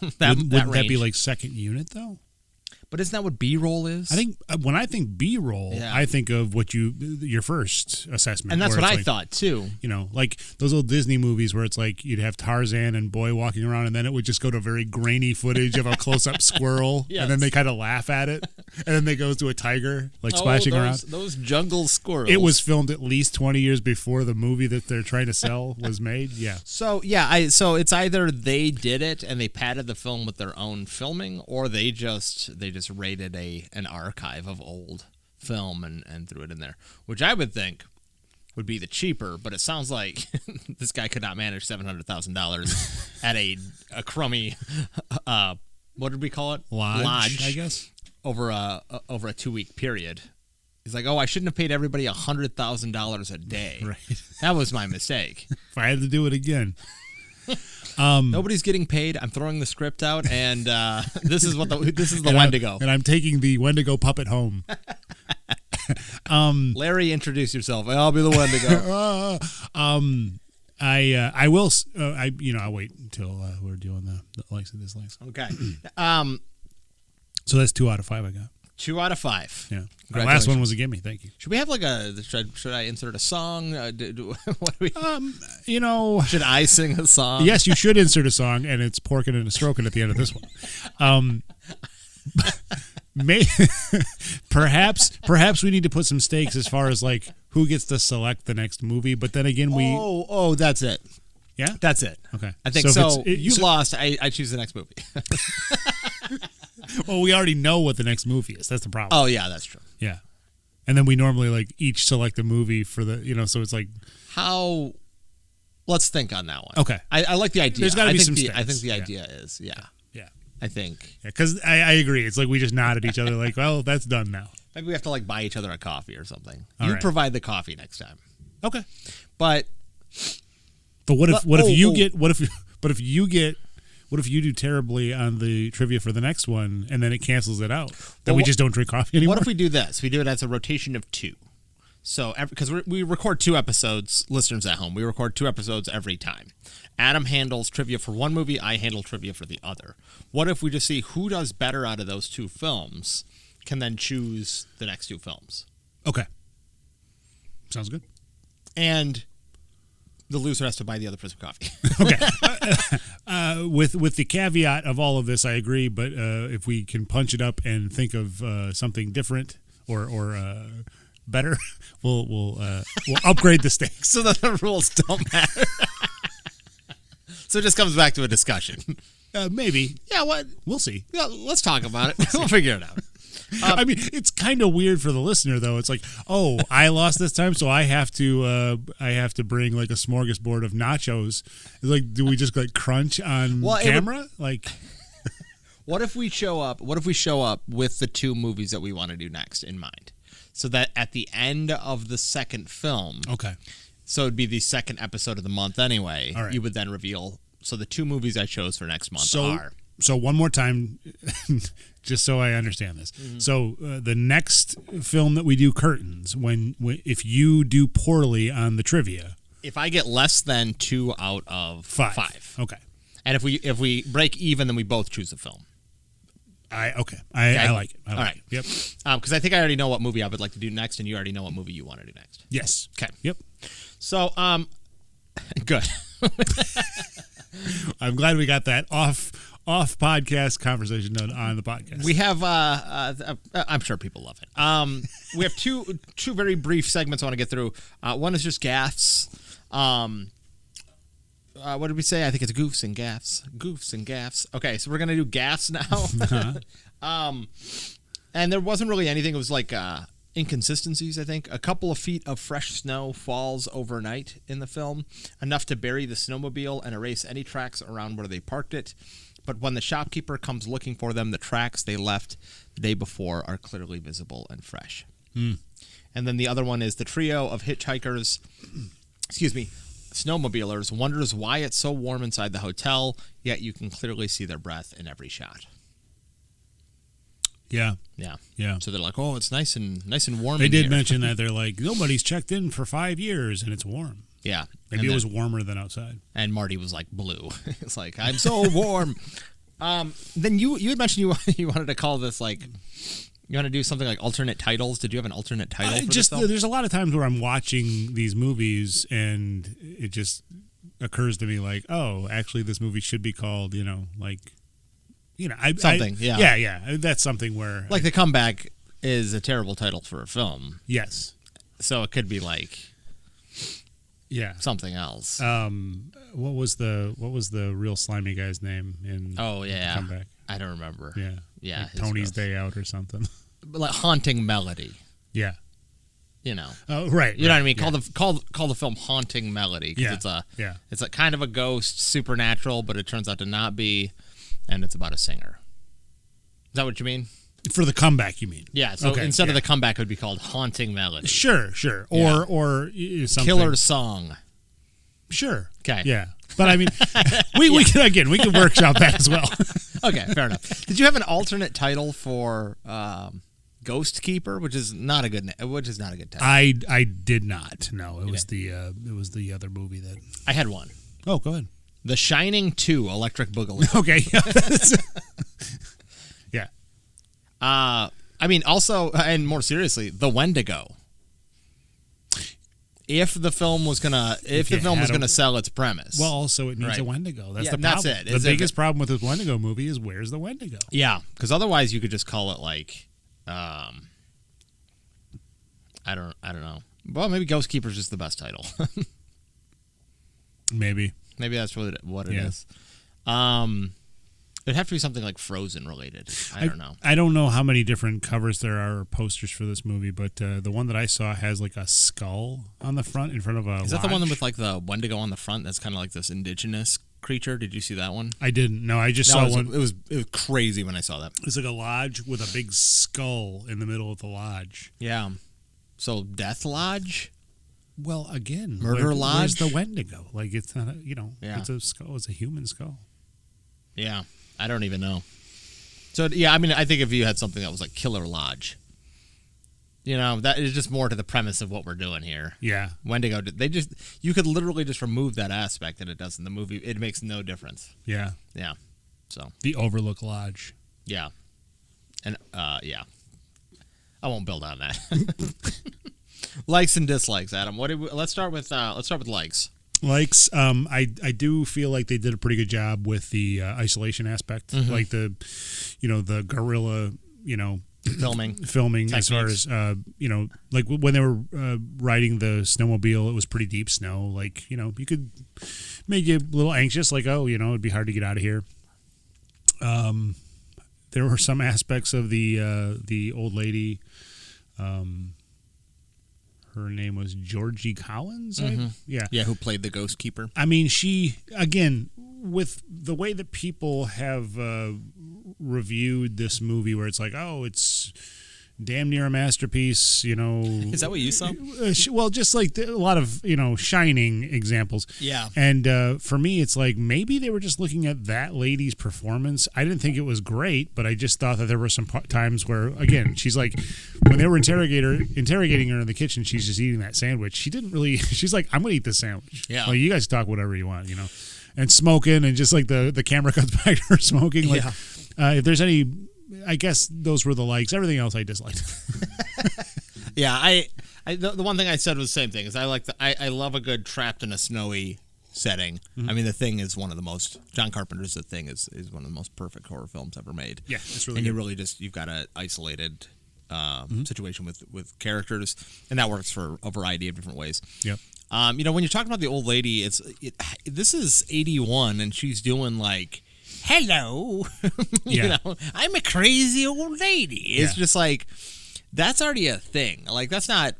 Wouldn't that be like second unit though? But isn't that what B-roll is? I think when I think B-roll, I think of your first assessment. And that's what I thought too. Like those old Disney movies where it's like you'd have Tarzan and Boy walking around and then it would just go to very grainy footage of a close-up squirrel. Yes. And then they kind of laugh at it. And then they goes to a tiger like splashing around. Those jungle squirrels. It was filmed at least 20 years before the movie that they're trying to sell was made. Yeah. So, so it's either they did it and they padded the film with their own filming, or they just raided an archive of old film and threw it in there, which I would think would be the cheaper, but it sounds like this guy could not manage $700,000 at a crummy what did we call it? Lodge, I guess, over a 2-week period. He's like, I shouldn't have paid everybody $100,000 a day. Right. That was my mistake. If I had to do it again. Nobody's getting paid. I'm throwing the script out, and this is the Wendigo. And I'm taking the Wendigo puppet home. Larry, introduce yourself. I'll be the Wendigo. I will. I'll wait until we're doing the likes and dislikes. Okay. So that's 2 out of 5 I got. 2 out of 5. Yeah. The last one was a gimme. Thank you. Should we have like should I insert a song? What do we? Should I sing a song? Yes, you should insert a song, and it's Porkin' and a Strokin' at the end of this one. perhaps we need to put some stakes as far as like who gets to select the next movie. But then again, Oh, that's it. Yeah, that's it. Okay, I think so. You lost. I choose the next movie. Well, we already know what the next movie is. That's the problem. Oh yeah, that's true. Yeah, and then we normally like each select a movie for the so it's like how. Let's think on that one. Okay, I like the idea. There's got to be some stakes. I think the idea is yeah. I think. Yeah, because I agree. It's like we just nod at each other like, well, that's done now. Maybe we have to like buy each other a coffee or something. All you right. provide the coffee next time. Okay. But what if you do terribly on the trivia for the next one and then it cancels it out? Then we just don't drink coffee anymore? What if we do this? We do it as a rotation of 2. So, because we record 2 episodes, listeners at home, we record 2 episodes every time. Adam handles trivia for one movie, I handle trivia for the other. What if we just see who does better out of those 2 films, can then choose the next 2 films? Okay. Sounds good. And the loser has to buy the other person coffee. Okay. With the caveat of all of this, I agree, but if we can punch it up and think of something different or better, we'll upgrade the stakes. So that the rules don't matter. So it just comes back to a discussion. Maybe. Yeah, what? We'll see. Yeah, let's talk about it. We'll figure it out. I mean, it's kind of weird for the listener, though. It's like, oh, I lost this time, so I have to bring like a smorgasbord of nachos. It's like, do we just like crunch on camera? Like, what if we show up? What if we show up with the 2 movies that we want to do next in mind, so that at the end of the second film, okay. So it'd be the second episode of the month anyway. All right. You would then reveal. So the 2 movies I chose for next month are. So one more time, just so I understand this. Mm-hmm. So the next film that we do curtains, if you do poorly on the trivia, if I get less than 2 out of 5, okay. And if we break even, then we both choose a film. I like it. All right. Yep. Because I think I already know what movie I would like to do next, and you already know what movie you want to do next. Yes. Okay. Yep. So good. I'm glad we got that off podcast conversation done on the podcast. We have I'm sure people love it. We have two very brief segments I want to get through. One is just gaffes. What did we say? I think it's goofs and gaffes. Okay, so we're gonna do gaffes now. Uh-huh. And there wasn't really anything. It was like inconsistencies, I think. A couple of feet of fresh snow falls overnight in the film, enough to bury the snowmobile and erase any tracks around where they parked it. But when the shopkeeper comes looking for them, the tracks they left the day before are clearly visible and fresh. Mm. And then the other one is the trio of hitchhikers, snowmobilers, wonders why it's so warm inside the hotel, yet you can clearly see their breath in every shot. Yeah. So they're like, oh, it's nice and warm. They did here. mention that they're like, nobody's checked in for 5 years and it's warm. Yeah. Maybe it was warmer than outside. And Marty was like blue. It's like, I'm so warm. Then you had mentioned you wanted to call this like, you want to do something like alternate titles. Did you have an alternate title for this film? There's a lot of times where I'm watching these movies and it just occurs to me like, oh, actually this movie should be called, something. Yeah. That's something where like The Comeback is a terrible title for a film. Yes. So it could be like something else. What was the real slimy guy's name in The Comeback? I don't remember. Yeah. Like Tony's Day Out or something. But like Haunting Melody. Yeah. Oh, right. You know what I mean? Call the film Haunting Melody because it's a kind of a ghost, supernatural, but it turns out to not be, and it's about a singer. Is that what you mean? For The Comeback, you mean? Yeah. So instead of The Comeback, it would be called Haunting Melody. Sure. Or something. Killer Song. Sure. Okay. Yeah. But I mean, we can workshop that as well. Okay, fair enough. Did you have an alternate title for Ghost Keeper, which is not a good title? I did not. No, it was the other movie that I had one. Oh, go ahead. The Shining 2: Electric Boogaloo. Okay. Yeah. I mean, also, and more seriously, The Wendigo. if the film was gonna sell its premise. Well, also it needs Right. a Wendigo. That's Yeah, the problem. that's it. The biggest problem with this Wendigo movie is where's the Wendigo? Yeah, because otherwise you could just call it like, I don't know. Well, maybe Ghost Keeper's is the best title. Maybe Maybe that's what it is. It'd have to be something like Frozen related. I don't know. I don't know how many different covers there are or posters for this movie, but the one that I saw has like a skull on the front in front of a Is that the lodge. one with like the Wendigo on the front? That's kind of like this indigenous creature. Did you see that one? I didn't. No, I just That saw was- one. It was crazy when I saw that. It's like a lodge with a big skull in the middle of the lodge. Yeah. So Death Lodge. Well, again, Murder where's Lodge? the Wendigo? Like it's not, Yeah. it's a skull. It's a human skull. Yeah. I don't even know. So yeah, I mean, I think if you had something that was like Killer Lodge, that is just more to the premise of what we're doing here. Yeah. Wendigo, you could literally just remove that aspect, and it does in the movie. It makes no difference. Yeah. Yeah. So The Overlook Lodge. yeah, and yeah, I won't build on that. Likes and dislikes, Adam. Let's start with likes. Likes, I do feel like they did a pretty good job with the isolation aspect, like the guerrilla, filming as far as like when they were riding the snowmobile, it was pretty deep snow. Like you could make you a little anxious, like it'd be hard to get out of here. There were some aspects of the old lady. Her name was Gerogie Collins. Yeah, who played the Ghost Keeper? I mean, she, again, with the way that people have reviewed this movie, where it's like, oh, it's damn near a masterpiece, Is that what you saw? Well, just like a lot of, Shining examples. Yeah. And for me, it's like maybe they were just looking at that lady's performance. I didn't think it was great, but I just thought that there were some times where, again, she's like, when they were interrogating her in the kitchen, she's just eating that sandwich. She didn't really, she's like, I'm going to eat this sandwich. Yeah. Like, you guys talk whatever you want, and smoking, and just like the camera cuts back to her smoking. Like, if there's any, I guess those were the likes. Everything else I disliked. Yeah, the one thing I said was the same thing. Is I love a good trapped in a snowy setting. I mean, The Thing is one of the most. John Carpenter's The Thing is one of the most perfect horror films ever made. Yeah, it's really and good. you really you've got an isolated situation with characters, and that works for a variety of different ways. Yep. When you're talking about the old lady, this is 81, and she's doing like, hello, I'm a crazy old lady. It's just like, that's already a thing. Like, that's not,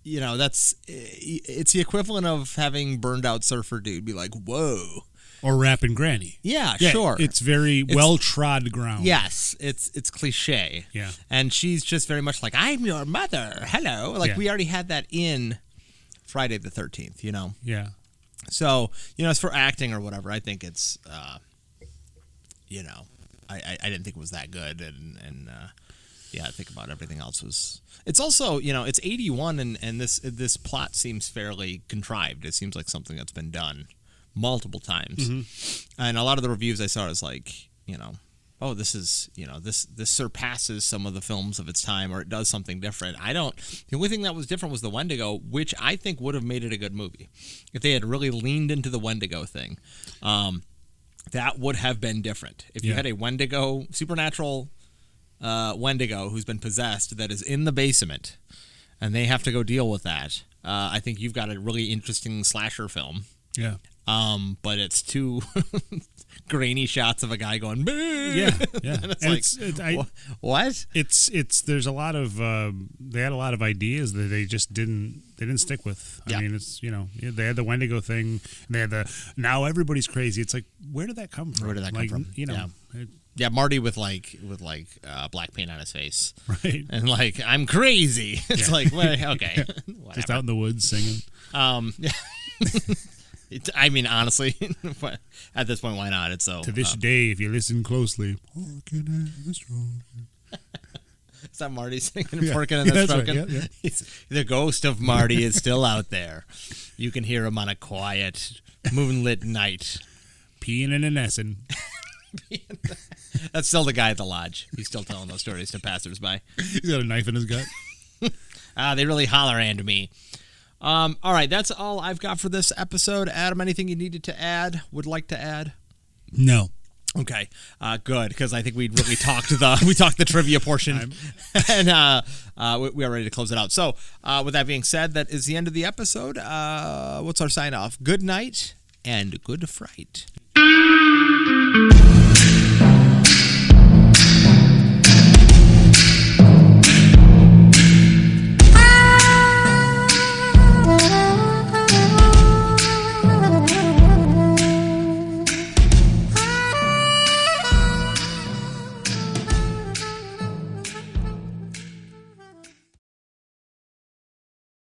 it's the equivalent of having burned out surfer dude be like, whoa. Or rapping granny. Yeah, sure. It's very well-trod ground. Yes, it's cliche. Yeah. And she's just very much like, I'm your mother. Hello. Like, we already had that in Friday the 13th, Yeah. So, as for acting or whatever, I think it's, I didn't think it was that good. And I think about everything else was, it's also, it's 81 and this plot seems fairly contrived. It seems like something that's been done multiple times. And a lot of the reviews I saw is like, oh, this is, this surpasses some of the films of its time, or it does something different. The only thing that was different was the Wendigo, which I think would have made it a good movie. If they had really leaned into the Wendigo thing, that would have been different. If you had a Wendigo, supernatural Wendigo who's been possessed that is in the basement, and they have to go deal with that, I think you've got a really interesting slasher film. Yeah. But it's two grainy shots of a guy going, "Boo!" Yeah. And it's what? It's there's a lot of they had a lot of ideas that they just didn't stick with. I mean, it's they had the Wendigo thing, and they had the now everybody's crazy. It's like, where did that come from? Where did that come from? Yeah, Marty with black paint on his face, right? And like, I'm crazy. It's like, well, okay, just out in the woods singing. I mean, honestly, at this point, why not? It's so. To this day, if you listen closely, is that Marty singing "Porkin' and the Strokin'"? Right. Yeah. The ghost of Marty is still out there. You can hear him on a quiet, moonlit night, peeing and an That's still the guy at the lodge. He's still telling those stories to passersby. He's got a knife in his gut. They really holler at me. All right, that's all I've got for this episode. Adam, anything you needed to add? Would like to add? No. Okay, good, because I think we really talked the trivia portion, and we are ready to close it out. So, with that being said, that is the end of the episode. What's our sign off? Good night and good fright.